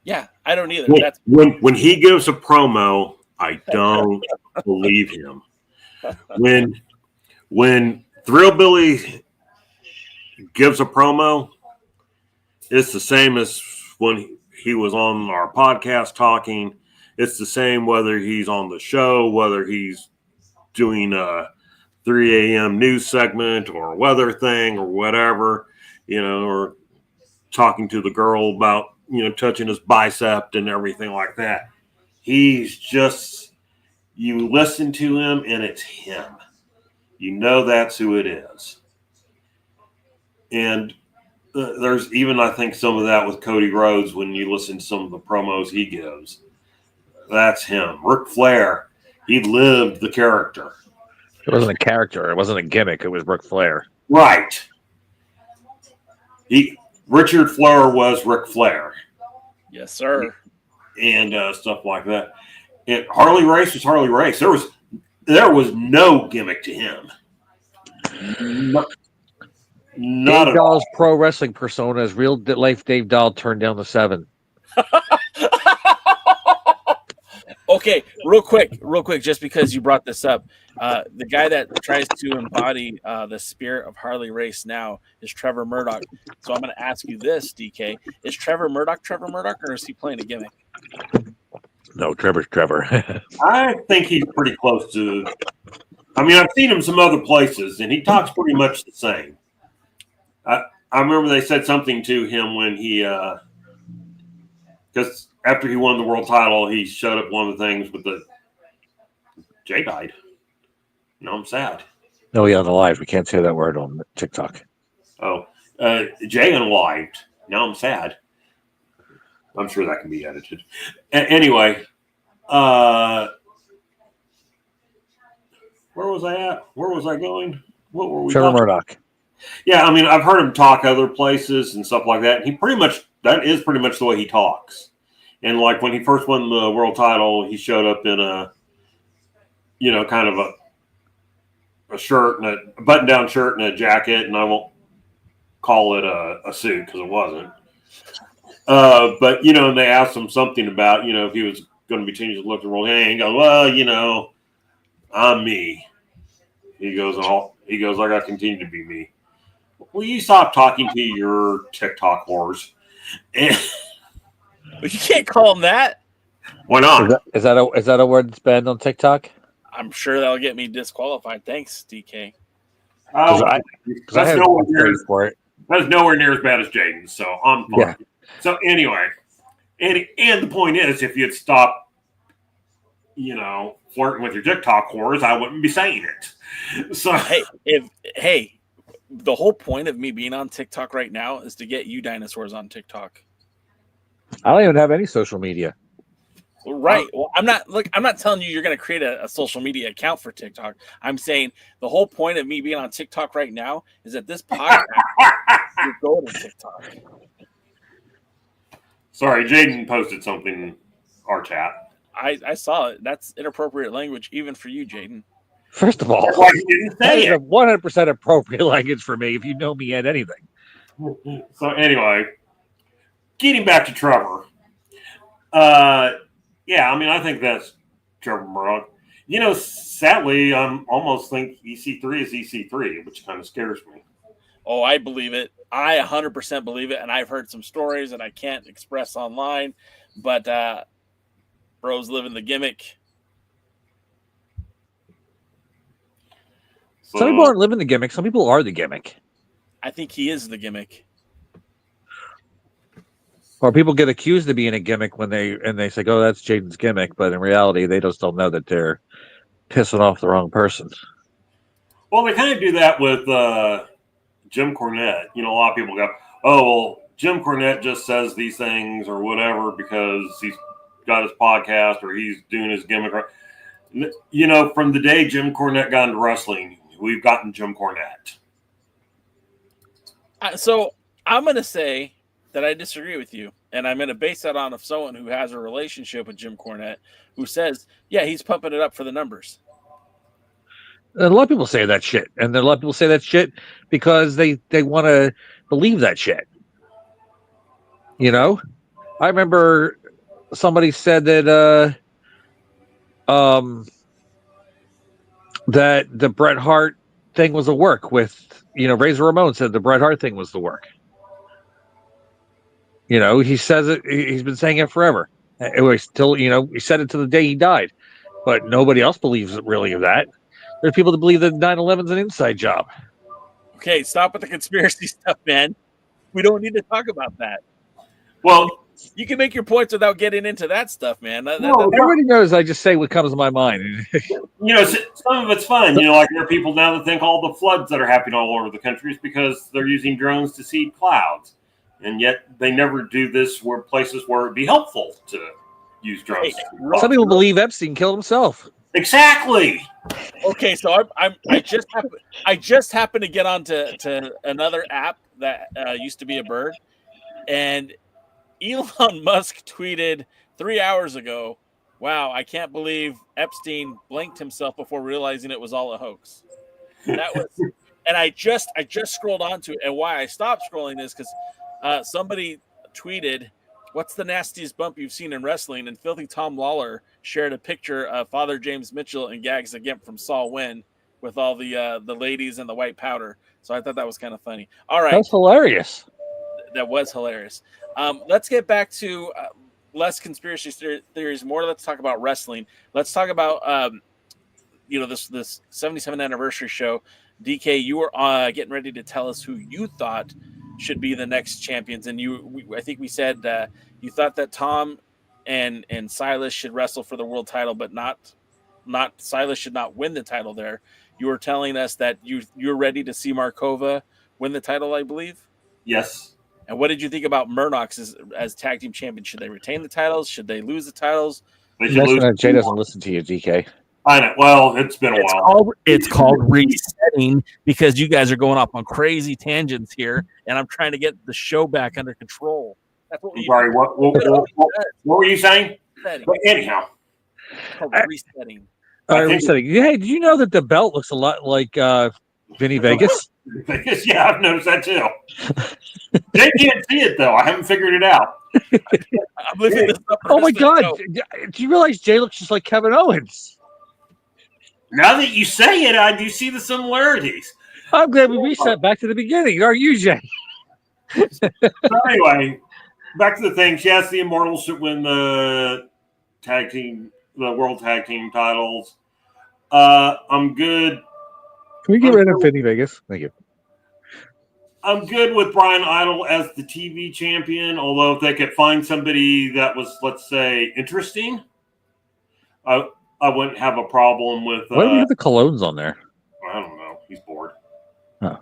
Yeah, I don't either. When he gives a promo, I don't believe him. When Thrillbilly gives a promo, it's the same as when he was on our podcast talking. It's the same whether he's on the show, whether he's doing a 3 a.m. news segment or a weather thing or whatever, or talking to the girl about, touching his bicep and everything like that. He's just, you listen to him and it's him. That's who it is. And there's even, I think, some of that with Cody Rhodes when you listen to some of the promos he gives. That's him. Ric Flair, he lived the character. It wasn't a character. It wasn't a gimmick. It was Ric Flair. Right. Richard Flair was Ric Flair. Yes, sir. And stuff like that. And Harley Race was Harley Race. There was no gimmick to him. Not Dave Dahl's pro wrestling persona is real life Dave Dahl turned down the 7. Okay, real quick, just because you brought this up, the guy that tries to embody the spirit of Harley Race now is Trevor Murdoch. So I'm going to ask you this, DK. Is Trevor Murdoch, or is he playing a gimmick? No, Trevor's Trevor. I think he's pretty close to. I mean, I've seen him some other places, and he talks pretty much the same. I remember they said something to him when he, because after he won the world title, he showed up one of the things with the Jay died. I'm sad. No, on the live. We can't say that word on TikTok. Oh, Jay unlived. Now I'm sad. I'm sure that can be edited. Anyway, where was I at? Where was I going? What were we Trevor Murdoch. Yeah, I mean, I've heard him talk other places and stuff like that. And that is pretty much the way he talks. And like when he first won the world title, he showed up in a, kind of a shirt and a button-down shirt and a jacket. And I won't call it a suit because it wasn't. But, and they asked him something about, if he was going to be changing the look of the world. And he goes, well, I'm me. He goes, I got to continue to be me. Will you stop talking to your TikTok whores? But you can't call him that. Why not? Is that a word that's banned on TikTok? I'm sure that'll get me disqualified. Thanks, DK. That's nowhere near as bad as Jaden, so I'm fine. Yeah. So anyway, and the point is, if you'd stop, flirting with your TikTok whores, I wouldn't be saying it. So hey, the whole point of me being on TikTok right now is to get you dinosaurs on TikTok. I don't even have any social media. Right. Well, I'm not telling you you're going to create a social media account for TikTok. I'm saying the whole point of me being on TikTok right now is that this podcast you go to TikTok. Sorry, Jaden posted something in our chat. I saw it. That's inappropriate language even for you, Jaden. First of all, why you didn't that say is it. a 100% appropriate language for me if you know me at anything. So anyway, getting back to Trevor. Yeah, I mean, I think that's Trevor Murdoch. Sadly, I almost think EC3 is EC3, which kind of scares me. Oh, I believe it. I 100% believe it, and I've heard some stories that I can't express online, but bro's living the gimmick. Some people aren't living the gimmick. Some people are the gimmick. I think he is the gimmick. Or people get accused of being a gimmick when they say, "Oh, that's Jaden's gimmick," but in reality, they just don't know that they're pissing off the wrong person. Well, they kind of do that with Jim Cornette. A lot of people go, "Oh, well, Jim Cornette just says these things or whatever because he's got his podcast or he's doing his gimmick." From the day Jim Cornette got into wrestling, we've gotten Jim Cornette. So I'm going to say that I disagree with you, and I'm going to base that on someone who has a relationship with Jim Cornette who says, yeah, he's pumping it up for the numbers. A lot of people say that shit, and a lot of people say that shit because they want to believe that shit. I remember somebody said that that the Bret Hart thing was a work with, Razor Ramon said the Bret Hart thing was the work. He says it. He's been saying it forever. Till he said it to the day he died, but nobody else believes really of that. There's people that believe that 9/11 is an inside job. Okay, stop with the conspiracy stuff, man. We don't need to talk about that. Well, you can make your points without getting into that stuff, man. Everybody knows I just say what comes to my mind. Some of it's fun. Like there are people now that think all the floods that are happening all over the country is because they're using drones to seed clouds. And yet they never do this where places where it'd be helpful to use drones. Some people believe Epstein killed himself. Exactly. Okay, so I just happened to get onto another app that used to be a bird, and Elon Musk tweeted 3 hours ago, "Wow, I can't believe Epstein blanked himself before realizing it was all a hoax." That was, and I just scrolled onto it, and why I stopped scrolling is because somebody tweeted, "What's the nastiest bump you've seen in wrestling?" And Filthy Tom Lawler shared a picture of Father James Mitchell and Gags the Gimp from Saw Win with all the ladies and the white powder. So I thought that was kind of funny. All right, that's hilarious. That was hilarious. Let's get back to less conspiracy theories, more. Let's talk about wrestling. Let's talk about this 77th anniversary show. DK, you were getting ready to tell us who you thought should be the next champions, and I think we said you thought that Tom and Silas should wrestle for the world title, but not Silas should not win the title there. You were telling us that you're ready to see Markova win the title, I believe. Yes. And what did you think about Murdoch's as tag team champion? Should they retain the titles? Should they lose the titles? Jay doesn't listen to you, DK. I know. Well, it's been a while. It's called resetting because you guys are going off on crazy tangents here, and I'm trying to get the show back under control. That's what Sorry, what were you saying? But anyhow, resetting. All right, resetting. Hey, did you know that the belt looks a lot like Vinnie Vegas? Yeah, I've noticed that too. They can't see it though. I haven't figured it out. I'm looking this up. Oh my God! Do you realize Jay looks just like Kevin Owens? Now that you say it, I do see the similarities. I'm glad we reset back to the beginning. Are you, Jay? So anyway, back to the thing. Yes, the Immortals should win the world tag team titles. I'm good. Can we get rid of Vinnie Vegas? Thank you. I'm good with Brian Idol as the TV champion, although if they could find somebody that was, let's say, interesting, I wouldn't have a problem with. Why do we have the Colognes on there? I don't know. He's bored. Huh.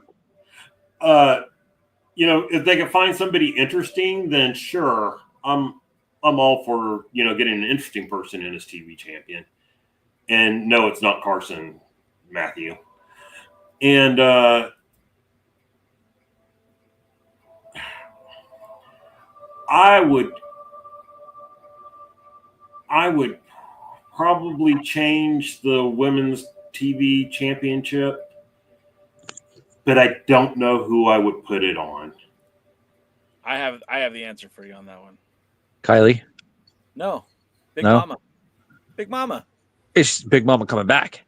If they can find somebody interesting, then sure, I'm all for getting an interesting person in as TV champion. And no, it's not Carson Matthew. And I would probably change the women's TV championship, but I don't know who I would put it on. I have the answer for you on that one. Kylie? No. Big No? Mama. Big Mama. Is Big Mama coming back?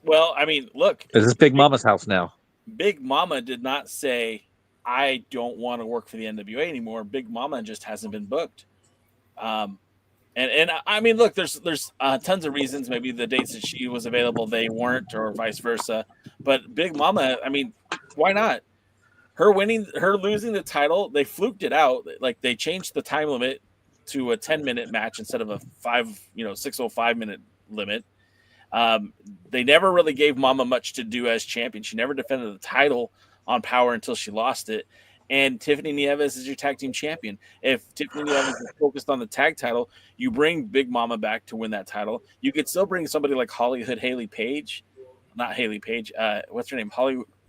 Well, I mean, look. Is this Big Mama's house now? Big Mama did not say, I don't want to work for the NWA anymore. Big Mama just hasn't been booked. And I mean, look, there's tons of reasons. Maybe the dates that she was available, they weren't, or vice versa. But Big Mama, I mean, why not? Her losing the title, they fluked it out. Like, they changed the time limit to a 10-minute match instead of a 605-minute limit. They never really gave Mama much to do as champion. She never defended the title on Power until she lost it. And Tiffany Nieves is your tag team champion. If Tiffany Nieves is focused on the tag title, you bring Big Mama back to win that title. You could still bring somebody like Hollywood Haley Page. Not Haley Page. What's her name?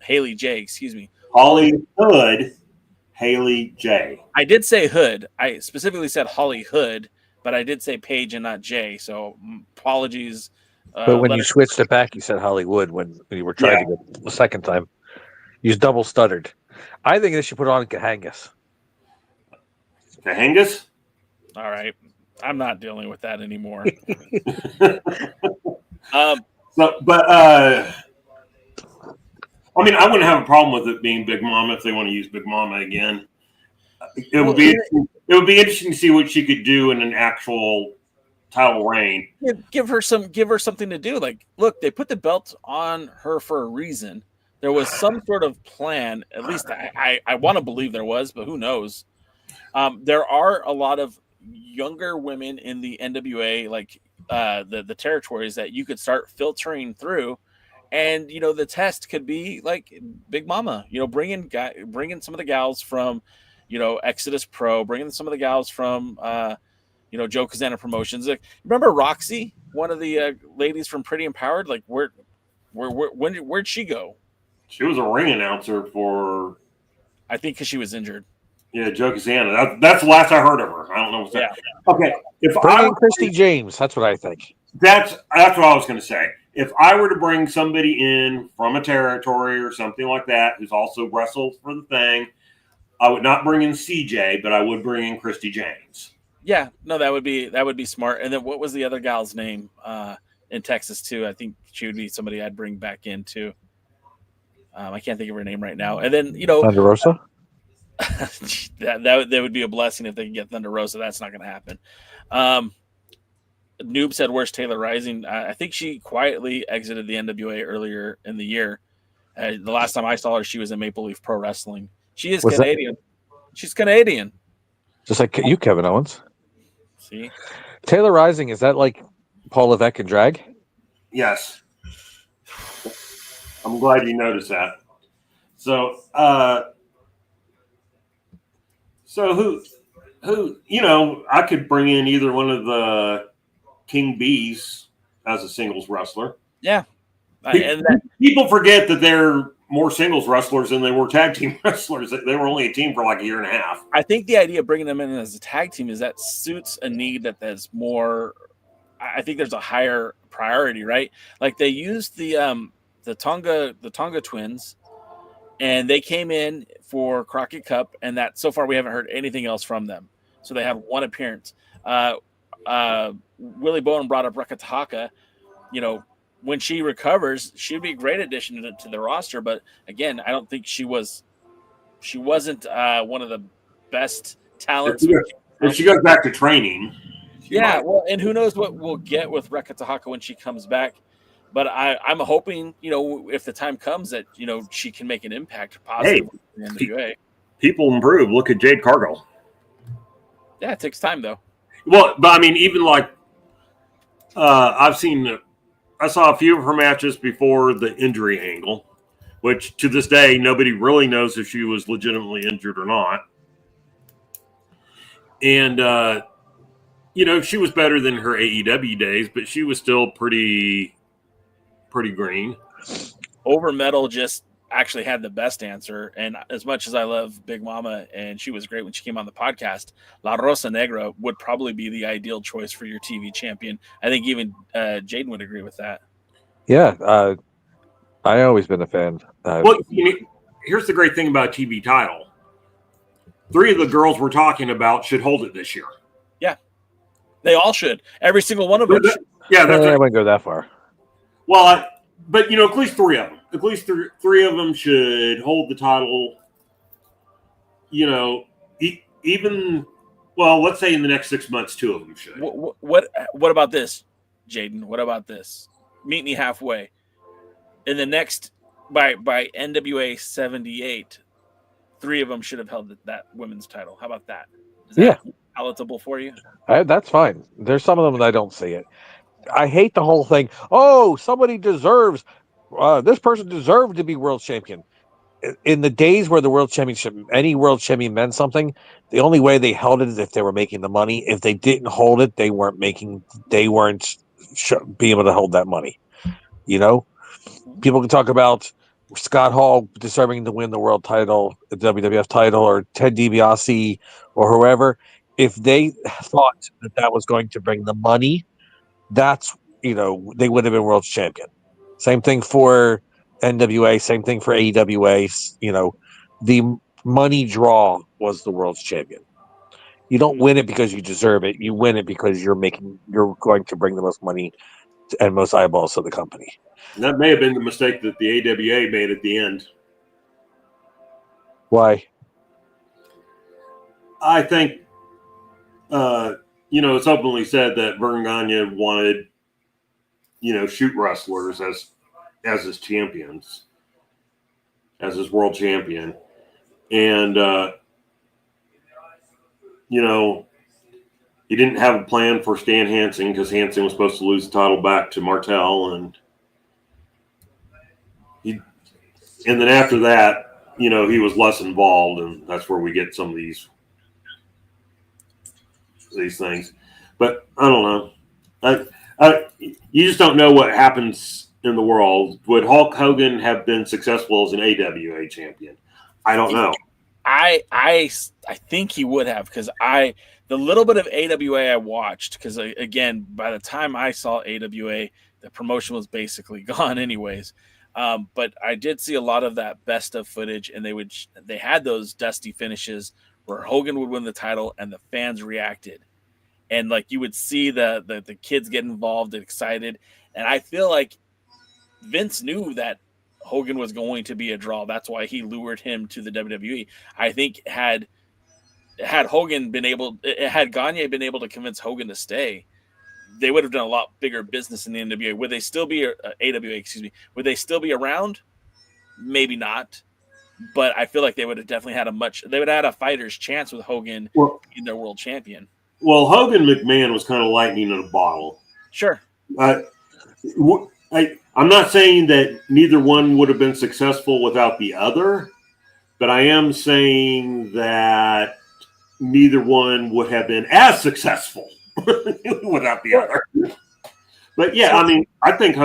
Haley J, excuse me. Hollywood Haley J. I did say Hood. I specifically said Holly Hood, but I did say Page and not J. So apologies. But when you switched it back, you said Hollywood when you were trying to get the second time. You double stuttered. I think they should put on Cahangas. Cahangas? All right. I'm not dealing with that anymore. I mean, I wouldn't have a problem with it being Big Mama if they want to use Big Mama again. It would be interesting to see what she could do in an actual title reign. Give her something to do. Like, look, they put the belt on her for a reason. There was some sort of plan. At least I want to believe there was, but who knows? There are a lot of younger women in the NWA, like the territories, that you could start filtering through. And, the test could be like Big Mama, bring in some of the gals from, Exodus Pro, bring in some of the gals from, Joe Kazana Promotions. Like, remember Roxy, one of the ladies from Pretty Empowered? Like, where'd she go? She was a ring announcer for, I think, because she was injured. Yeah, Joe Kazana. That's the last I heard of her. I don't know what's that. Okay, Bring in Christy James. That's what I think. That's what I was going to say. If I were to bring somebody in from a territory or something like that who's also wrestled for the thing, I would not bring in CJ, but I would bring in Christy James. Yeah, no, that would be smart. And then what was the other gal's name in Texas too? I think she would be somebody I'd bring back in too. I can't think of her name right now. And then Thunder Rosa. that would be a blessing if they can get Thunder Rosa. That's not going to happen. Noob said, "Where's Taylor Rising?" I think she quietly exited the NWA earlier in the year. The last time I saw her, she was in Maple Leaf Pro Wrestling. She is Canadian. She's Canadian. Just like you, Kevin Owens. See? Taylor Rising, is that like Paul Levesque in drag? Yes. I'm glad you noticed that. So who I could bring in either one of the King Bees as a singles wrestler. Yeah. People forget that they're more singles wrestlers than they were tag team wrestlers. They were only a team for like a year and a half. I think the idea of bringing them in as a tag team is that suits a need that's more. I think there's a higher priority, right? Like they used the Tonga twins, and they came in for Crockett Cup, and that so far we haven't heard anything else from them. So they had one appearance. Willie Bowen brought up Rekka Tahaka. When she recovers, she'd be a great addition to the roster. But again, I don't think she wasn't one of the best talents. If she goes back to training. Yeah, well, and who knows what we'll get with Rekka Tahaka when she comes back. But I'm hoping, if the time comes that, she can make an impact positively in the NWA. People improve. Look at Jade Cargill. Yeah, it takes time, though. Well, but I mean, even like I saw a few of her matches before the injury angle, which to this day, nobody really knows if she was legitimately injured or not. And, she was better than her AEW days, but she was still pretty green. Over Metal just actually had the best answer. And as much as I love Big Mama, and she was great when she came on the podcast, La Rosa Negra would probably be the ideal choice for your TV champion. I think even Jaden would agree with that. Yeah, I've always been a fan. Here's the great thing about a TV title. 3 of the girls we're talking about should hold it this year. Yeah. They all should. Every single one of them should. Yeah, that's right. I wouldn't go that far. Well, but at least 3 of them. At least 3 of them should hold the title. Even let's say in the next 6 months, 2 of them should. What about this, Jaden? What about this? Meet me halfway. In the next by NWA 78, 3 of them should have held that women's title. How about that? Is that palatable for you? That's fine. There's some of them that I don't see it. I hate the whole thing. Oh, somebody deserves. This person deserved to be world champion. In the days where the world championship, any world champion meant something, the only way they held it is if they were making the money. If they didn't hold it, they weren't being able to hold that money. People can talk about Scott Hall deserving to win the world title, the WWF title, or Ted DiBiase, or whoever. If they thought that was going to bring the money, that's, they would have been world champion. Same thing for NWA, same thing for AEWA. The money draw was the world's champion. You don't win it because you deserve it. You win it because you're going to bring the most money and most eyeballs to the company. And that may have been the mistake that the AWA made at the end. Why? I think, it's openly said that Vern Gagne wanted, shoot wrestlers as his champions, as his world champion. And, he didn't have a plan for Stan Hansen because Hansen was supposed to lose the title back to Martel. And then after that, he was less involved, and that's where we get some of these things. But I don't know. You just don't know what happens in the world. Would Hulk Hogan have been successful as an AWA champion? I don't know. I think he would have, because the little bit of AWA I watched, because again, by the time I saw AWA, the promotion was basically gone anyways. But I did see a lot of that best of footage, and they had those dusty finishes where Hogan would win the title and the fans reacted. And like you would see the kids get involved and excited. And I feel like Vince knew that Hogan was going to be a draw. That's why he lured him to the WWE. I think had Gagne been able to convince Hogan to stay, they would have done a lot bigger business in the NWA. Would they still be AWA? Excuse me. Would they still be around? Maybe not. But I feel like they would have definitely had a fighter's chance with Hogan being their world champion. Well, Hogan McMahon was kind of lightning in a bottle. Sure. I'm not saying that neither one would have been successful without the other, but I am saying that neither one would have been as successful without the other. But yeah, I mean, I think,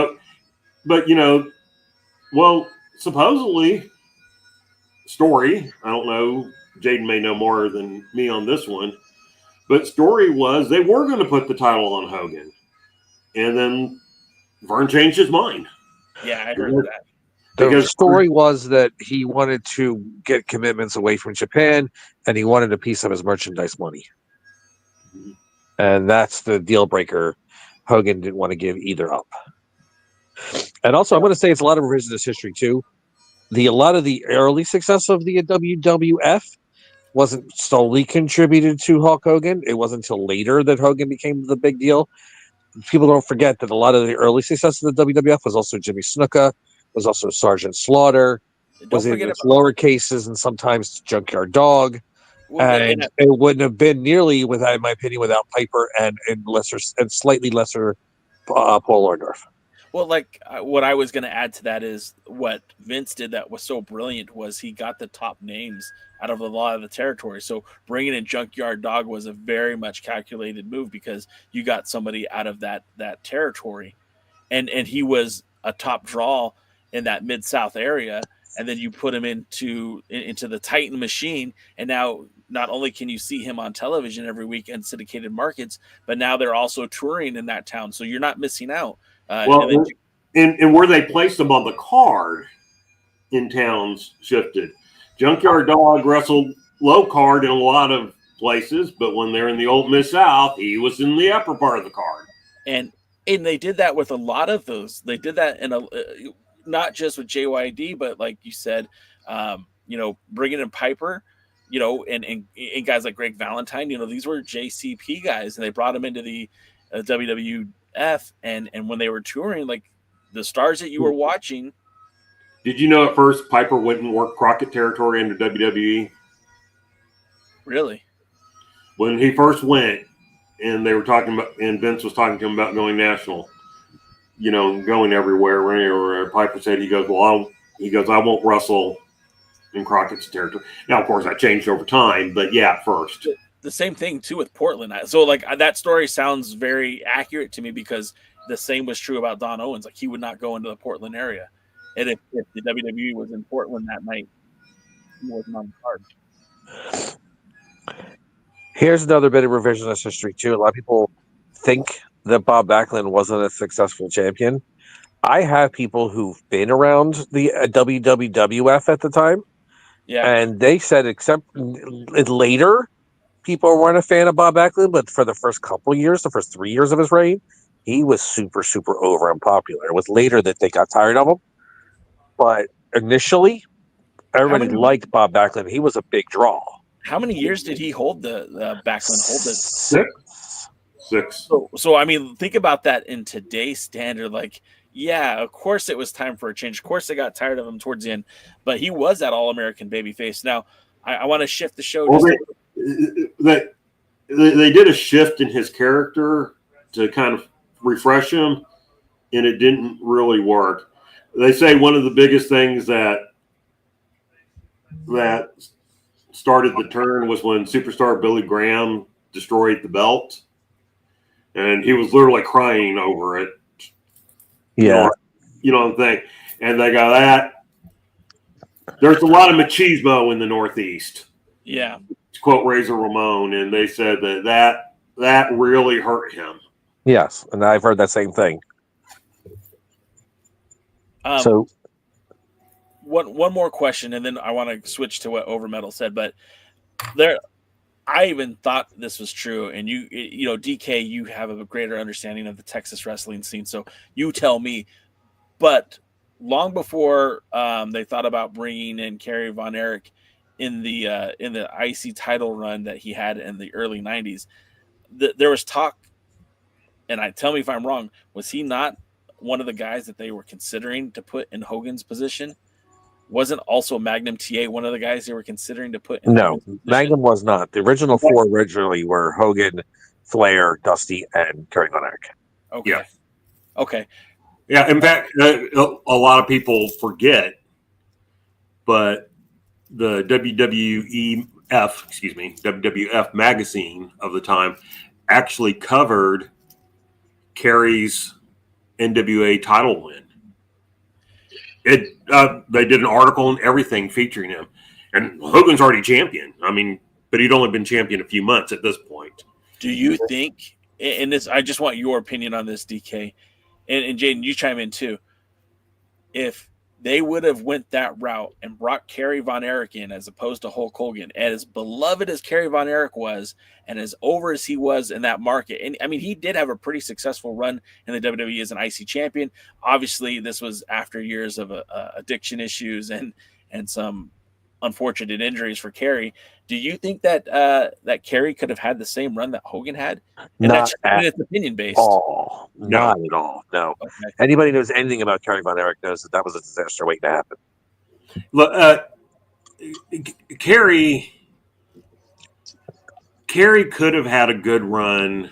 but supposedly, story, I don't know, Jaden may know more than me on this one, but story was they were going to put the title on Hogan. And then Vern changed his mind. Yeah, I heard that. The story was that he wanted to get commitments away from Japan, and he wanted a piece of his merchandise money. Mm-hmm. And that's the deal breaker. Hogan didn't want to give either up. And also, I'm going to say it's a lot of revisionist history, too. A lot of the early success of the WWF wasn't solely contributed to Hulk Hogan. It wasn't until later that Hogan became the big deal. people don't forget that a lot of the early success of the WWF was also Jimmy Snuka, was also Sergeant Slaughter, was in its lower cases and sometimes Junkyard Dog. And it wouldn't have been nearly, without, in my opinion, without Piper and slightly lesser Paul Orndorff. Well, like what I was going to add to that is what Vince did that was so brilliant was he got the top names out of a lot of the territory. So bringing in Junkyard Dog was a very much calculated move because you got somebody out of that territory, and he was a top draw in that Mid-South area. And then you put him into the Titan machine, and now not only can you see him on television every week in syndicated markets, but now they're also touring in that town, so you're not missing out. And where they placed them on the card in towns shifted. Junkyard Dog wrestled low card in a lot of places, but when they're in the old Mid-South, he was in the upper part of the card. And they did that with a lot of those. They did that in not just with JYD, but like you said, bringing in Piper, and guys like Greg Valentine, these were JCP guys, and they brought them into the WWF, and when they were touring, like the stars that you were watching. Did you know at first Piper went and worked Crockett Territory under WWE? Really? When he first went, and they were talking about, and Vince was talking to him about going national, going everywhere. Where Piper said, he goes, I won't wrestle in Crockett's territory. Now, of course, that changed over time, but yeah, at first. The same thing too with Portland. So like that story sounds very accurate to me because the same was true about Don Owens. Like he would not go into the Portland area. And if the WWE was in Portland that night, he wasn't on the card. Here's another bit of revisionist history too. A lot of people think that Bob Backlund wasn't a successful champion. I have people who've been around the WWF at the time. Yeah. And they said, except later, people weren't a fan of Bob Backlund, but for the first couple of years, the first 3 years of his reign, he was super, super over and popular. It was later that they got tired of him. But initially, everybody liked Bob Backlund. He was a big draw. How many years did he hold the Backlund hold it? 6. So I mean, think about that in today's standard. Like, yeah, of course it was time for a change. Of course they got tired of him towards the end, but he was that All-American babyface. Now, I want to shift the show. They did a shift in his character to kind of refresh him, and it didn't really work. They say one of the biggest things that started the turn was when superstar Billy Graham destroyed the belt, and he was literally crying over it. Yeah. You know what I'm saying? And they got that. There's a lot of machismo in the Northeast. Yeah. To quote Razor Ramon, and they said that really hurt him. Yes, and I've heard that same thing. So one more question, and then I want to switch to what Overmetal said. But I even thought this was true, and you DK, you have a greater understanding of the Texas wrestling scene, so you tell me. But long before they thought about bringing in Kerry Von Erich in the IC title run that he had in the early '90s, there was talk, and tell me if I'm wrong. Was he not one of the guys that they were considering to put in Hogan's position? Wasn't also Magnum TA one of the guys they were considering to put in? No, Magnum was not. The original four originally were Hogan, Flair, Dusty, and Kerry Von Erich. Okay. Yeah. Okay. Yeah. In fact, a lot of people forget, but the WWF magazine of the time actually covered Kerry's NWA title win. They did an article and everything featuring him, and Hogan's already champion. I mean, but he'd only been champion a few months at this point. Do you think? And this, I just want your opinion on this, DK, and Jaden, you chime in too. If they would have went that route and brought Kerry Von Erich in as opposed to Hulk Hogan, and as beloved as Kerry Von Erich was, and as over as he was in that market, and I mean, he did have a pretty successful run in the WWE as an IC champion. Obviously, this was after years of addiction issues and some unfortunate injuries for Kerry. Do you think that that Kerry could have had the same run that Hogan had? And Not that's opinion based. all. Not at all. No. Okay. Anybody who knows anything about Kerry Von Erich knows that was a disaster waiting to happen. Look, Kerry could have had a good run,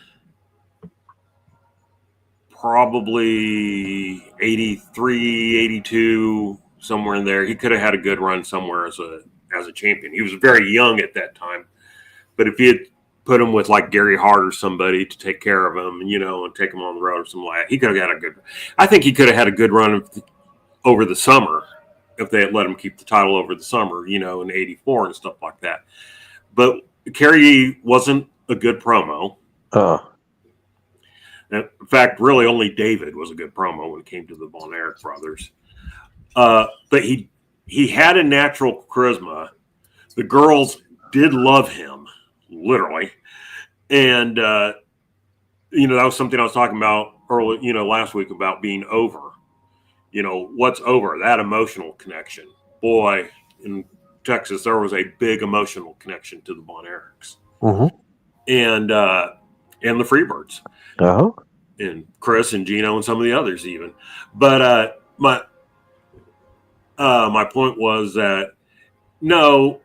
probably 83, 82, somewhere in there. He could have had a good run somewhere as a champion. He was very young at that time. But if you had put him with like Gary Hart or somebody to take care of him, and take him on the road or something like that, he could have had a good – I think he could have had a good run over the summer if they had let him keep the title over the summer, in 84 and stuff like that. But Kerry wasn't a good promo. In fact, really only David was a good promo when it came to the Von Erich brothers. But he had a natural charisma. The girls did love him, literally. And, that was something I was talking about early, last week about being over. What's over? That emotional connection. Boy, in Texas, there was a big emotional connection to the Von Erichs. Mm-hmm. And the Freebirds. Uh-huh. And Chris and Gino and some of the others even. But my point was that, no,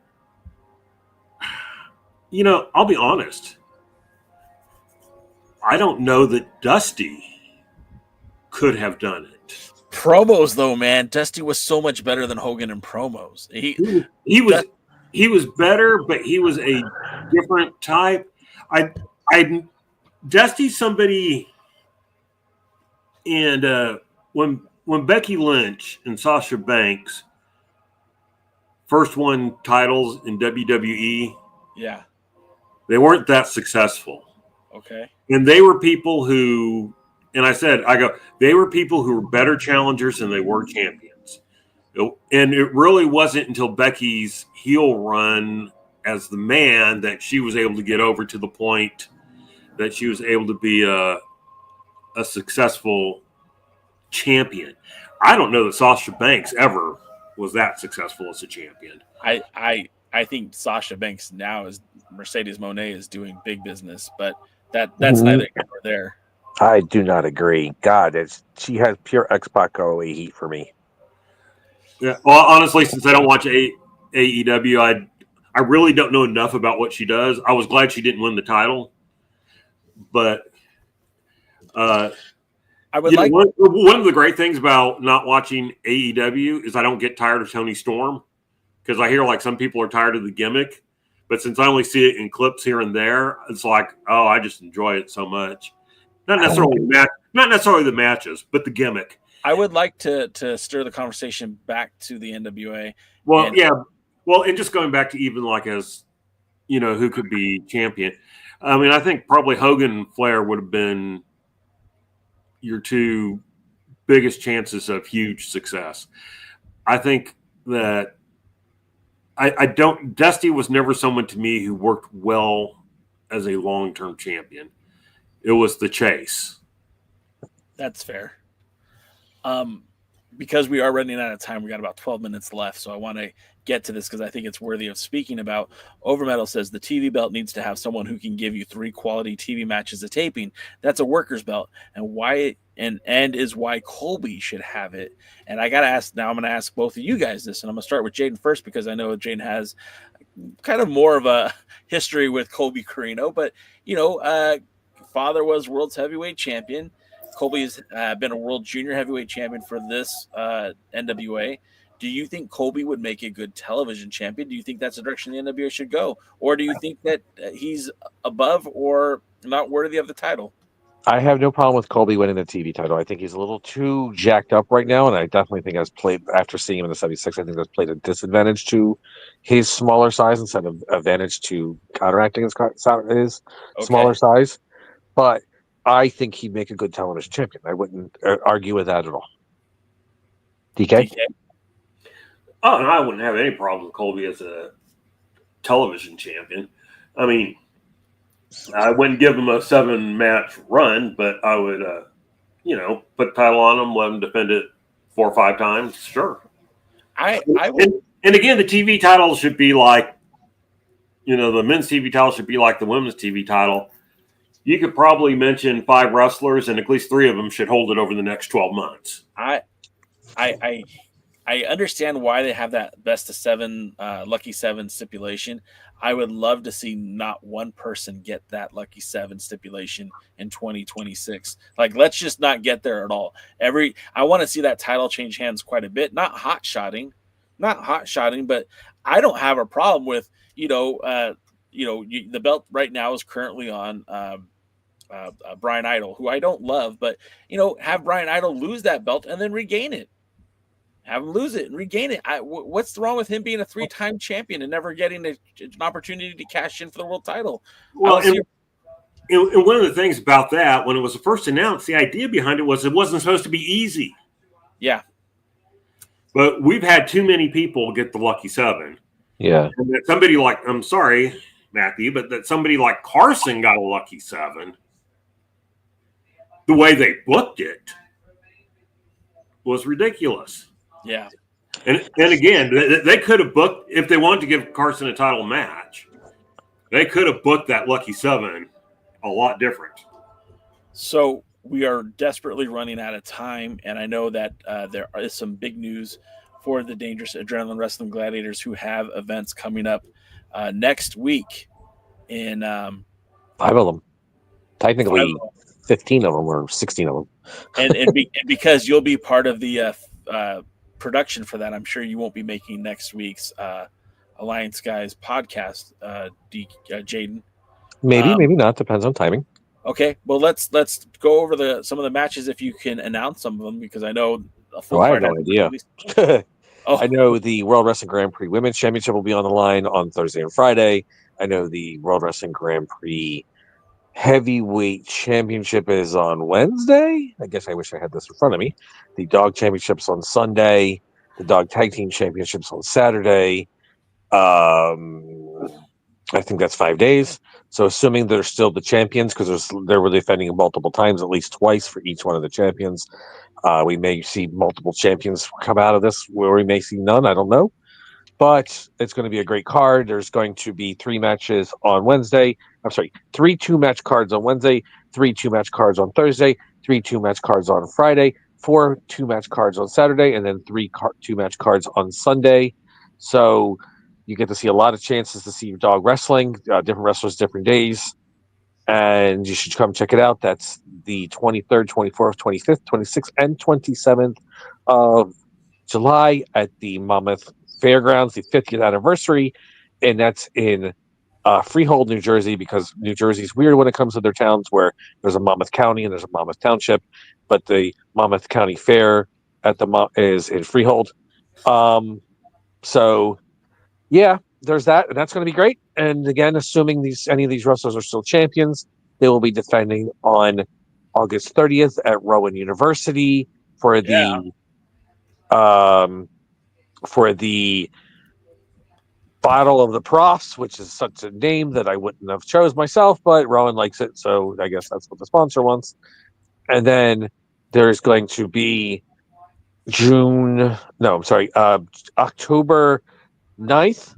I'll be honest. I don't know that Dusty could have done it. Promos, though, man, Dusty was so much better than Hogan in promos. He was better, but he was a different type. Dusty's somebody, and when Becky Lynch and Sasha Banks first won titles in WWE, yeah, they weren't that successful. Okay. And they were people who, and they were people who were better challengers than they were champions. And it really wasn't until Becky's heel run as the man that she was able to get over to the point that she was able to be a successful champion. I don't know that Sasha Banks ever was that successful as a champion. I think Sasha Banks now is Mercedes Moné is doing big business, but that's neither here nor there. I do not agree. God, she has pure X-Pac ROH heat for me. Yeah. Well, honestly, since I don't watch AEW, I really don't know enough about what she does. I was glad she didn't win the title, but I would like one of the great things about not watching AEW is I don't get tired of Toni Storm, because I hear like some people are tired of the gimmick, but since I only see it in clips here and there, it's like, oh, I just enjoy it so much. Not necessarily the matches, but the gimmick. I would like to stir the conversation back to the NWA. Well, yeah. Well, and just going back to even like as, who could be champion. I mean, I think probably Hogan and Flair would have been your two biggest chances of huge success. I think that Dusty was never someone to me who worked well as a long-term champion. It was the chase. That's fair. Because we are running out of time, we got about 12 minutes left, so I want to get to this because I think it's worthy of speaking about. Overmetal says the TV belt needs to have someone who can give you 3 quality TV matches a taping. That's a worker's belt, and why is why Colby should have it. And I got to ask now. I'm going to ask both of you guys this, and I'm going to start with Jaden first because I know Jaden has kind of more of a history with Colby Corino, but father was world's heavyweight champion. Colby's been a world junior heavyweight champion for this NWA. Do you think Colby would make a good television champion? Do you think that's the direction the NWA should go? Or do you think that he's above or not worthy of the title? I have no problem with Colby winning the TV title. I think he's a little too jacked up right now, and I definitely think after seeing him in the 76, I think that's played a disadvantage to his smaller size instead of advantage to counteracting his smaller size. But I think he'd make a good television champion. I wouldn't argue with that at all. DK? Oh, and I wouldn't have any problem with Colby as a television champion. I mean, I wouldn't give him a 7-match run, but I would, put the title on him, let him defend it 4 or 5 times. Sure. I And again, the TV title should be like, the men's TV title should be like the women's TV title. You could probably mention 5 wrestlers, and at least 3 of them should hold it over the next 12 months. I understand why they have that best of 7, lucky 7 stipulation. I would love to see not one person get that lucky 7 stipulation in 2026. Like, let's just not get there at all. I want to see that title change hands quite a bit. Not hot shotting, but I don't have a problem with, the belt right now is currently on Brian Idol, who I don't love, but have Brian Idol lose that belt and then regain it. Have him lose it and regain it. What's wrong with him being a 3-time champion and never getting an opportunity to cash in for the world title? Well, and one of the things about that, when it was first announced, the idea behind it wasn't supposed to be easy. Yeah. But we've had too many people get the lucky 7. Yeah. And that somebody like, I'm sorry, Matthew, but that somebody like Carson got a lucky 7. The way they booked it was ridiculous. Yeah. And again, they could have booked, if they wanted to give Carson a title match, they could have booked that lucky 7 a lot different. So we are desperately running out of time, and I know that there is some big news for the Dangerous Adrenaline Wrestling Gladiators, who have events coming up next week in 5 of them. Technically 15 of them or 16 of them. and because you'll be part of the production for that, I'm sure you won't be making next week's Alliance Guys podcast, Jaden. Maybe not. Depends on timing. Okay, well let's go over some of the matches if you can announce some of them, because I know a full I have no idea. I know the World Wrestling Grand Prix Women's Championship will be on the line on Thursday and Friday. I know the World Wrestling Grand Prix Heavyweight Championship is on Wednesday. I guess I wish I had this in front of me. The Dog Championship's on Sunday. The Dog Tag Team Championship's on Saturday. I think that's 5 days. So assuming they're still the champions, because they were defending multiple times, at least twice for each one of the champions. We may see multiple champions come out of this, where we may see none. I don't know. But it's going to be a great card. There's going to be 3 matches on Wednesday. I'm sorry, 3 2-match cards on Wednesday, 3 2-match cards on Thursday, 3 2-match cards on Friday, 4 2-match cards on Saturday, and then 3 2-match cards on Sunday. So you get to see a lot of chances to see dog wrestling, different wrestlers, different days. And you should come check it out. That's the 23rd, 24th, 25th, 26th, and 27th of July at the Monmouth Fairgrounds, the 50th anniversary. And that's in Freehold, New Jersey, because New Jersey's weird when it comes to their towns, where there's a Monmouth County and there's a Monmouth Township, but the Monmouth County Fair is in Freehold. So yeah, there's that, and that's going to be great. And again, assuming any of these wrestlers are still champions, they will be defending on August 30th at Rowan University for the Battle of the Profs, which is such a name that I wouldn't have chose myself, but Rowan likes it, so I guess that's what the sponsor wants. And then there's going to be October 9th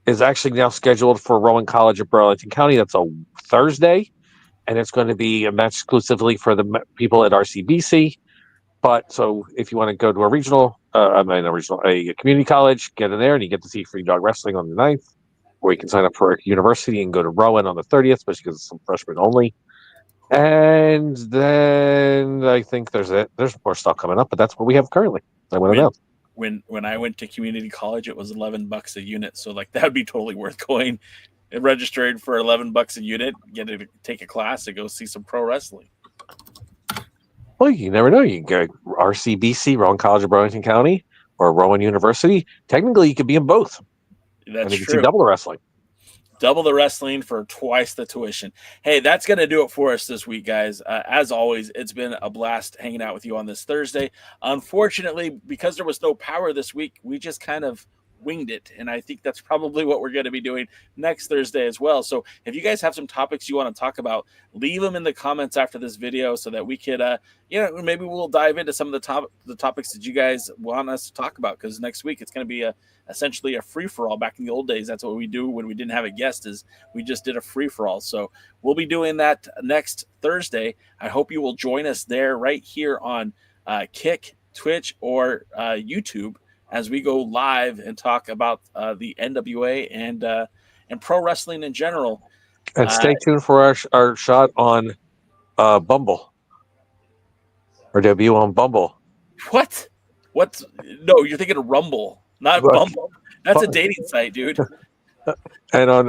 is actually now scheduled for Rowan College of Burlington County. That's a Thursday, and it's going to be a match exclusively for the people at RCBC. But so if you want to go to a community college, get in there, and you get to see free dog wrestling on the 9th, or you can sign up for a university and go to Rowan on the 30th, especially because it's some freshmen only. And then I think there's more stuff coming up, but that's what we have currently. I want to know. When I went to community college, it was $11 a unit, so like that would be totally worth going and registering for $11 a unit, get to take a class and go see some pro wrestling. Well, you never know. You can go RCBC, Rowan College of Burlington County, or Rowan University. Technically, you could be in both. That's and you true. can see double the wrestling. Double the wrestling for twice the tuition. Hey, that's going to do it for us this week, guys. As always, it's been a blast hanging out with you on this Thursday. Unfortunately, because there was no power this week, we just kind of winged it, and I think that's probably what we're going to be doing next Thursday as well. So if you guys have some topics you want to talk about, leave them in the comments after this video so that we could, maybe we'll dive into some of the topics that you guys want us to talk about, because next week it's going to be essentially a free-for-all. Back in the old days, that's what we do when we didn't have a guest, is we just did a free-for-all. So we'll be doing that next Thursday. I hope you will join us there right here on Kick, Twitch, or YouTube, as we go live and talk about the NWA and pro wrestling in general. And stay tuned for our shot on Bumble. Or debut on Bumble. What? No, you're thinking of Rumble, not Bumble. That's a dating site, dude. And on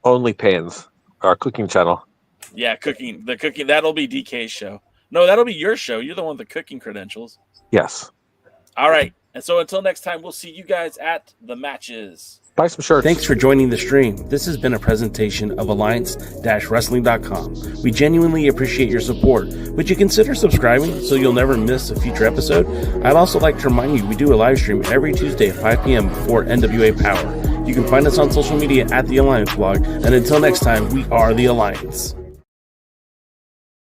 OnlyPans, our cooking channel. Yeah, cooking. That'll be DK's show. No, that'll be your show. You're the one with the cooking credentials. Yes. All right. And so until next time, we'll see you guys at the matches. Buy some shirts. Thanks for joining the stream. This has been a presentation of Alliance-Wrestling.com. We genuinely appreciate your support. Would you consider subscribing so you'll never miss a future episode? I'd also like to remind you we do a live stream every Tuesday at 5 p.m. before NWA Power. You can find us on social media at The Alliance Blog. And until next time, we are The Alliance.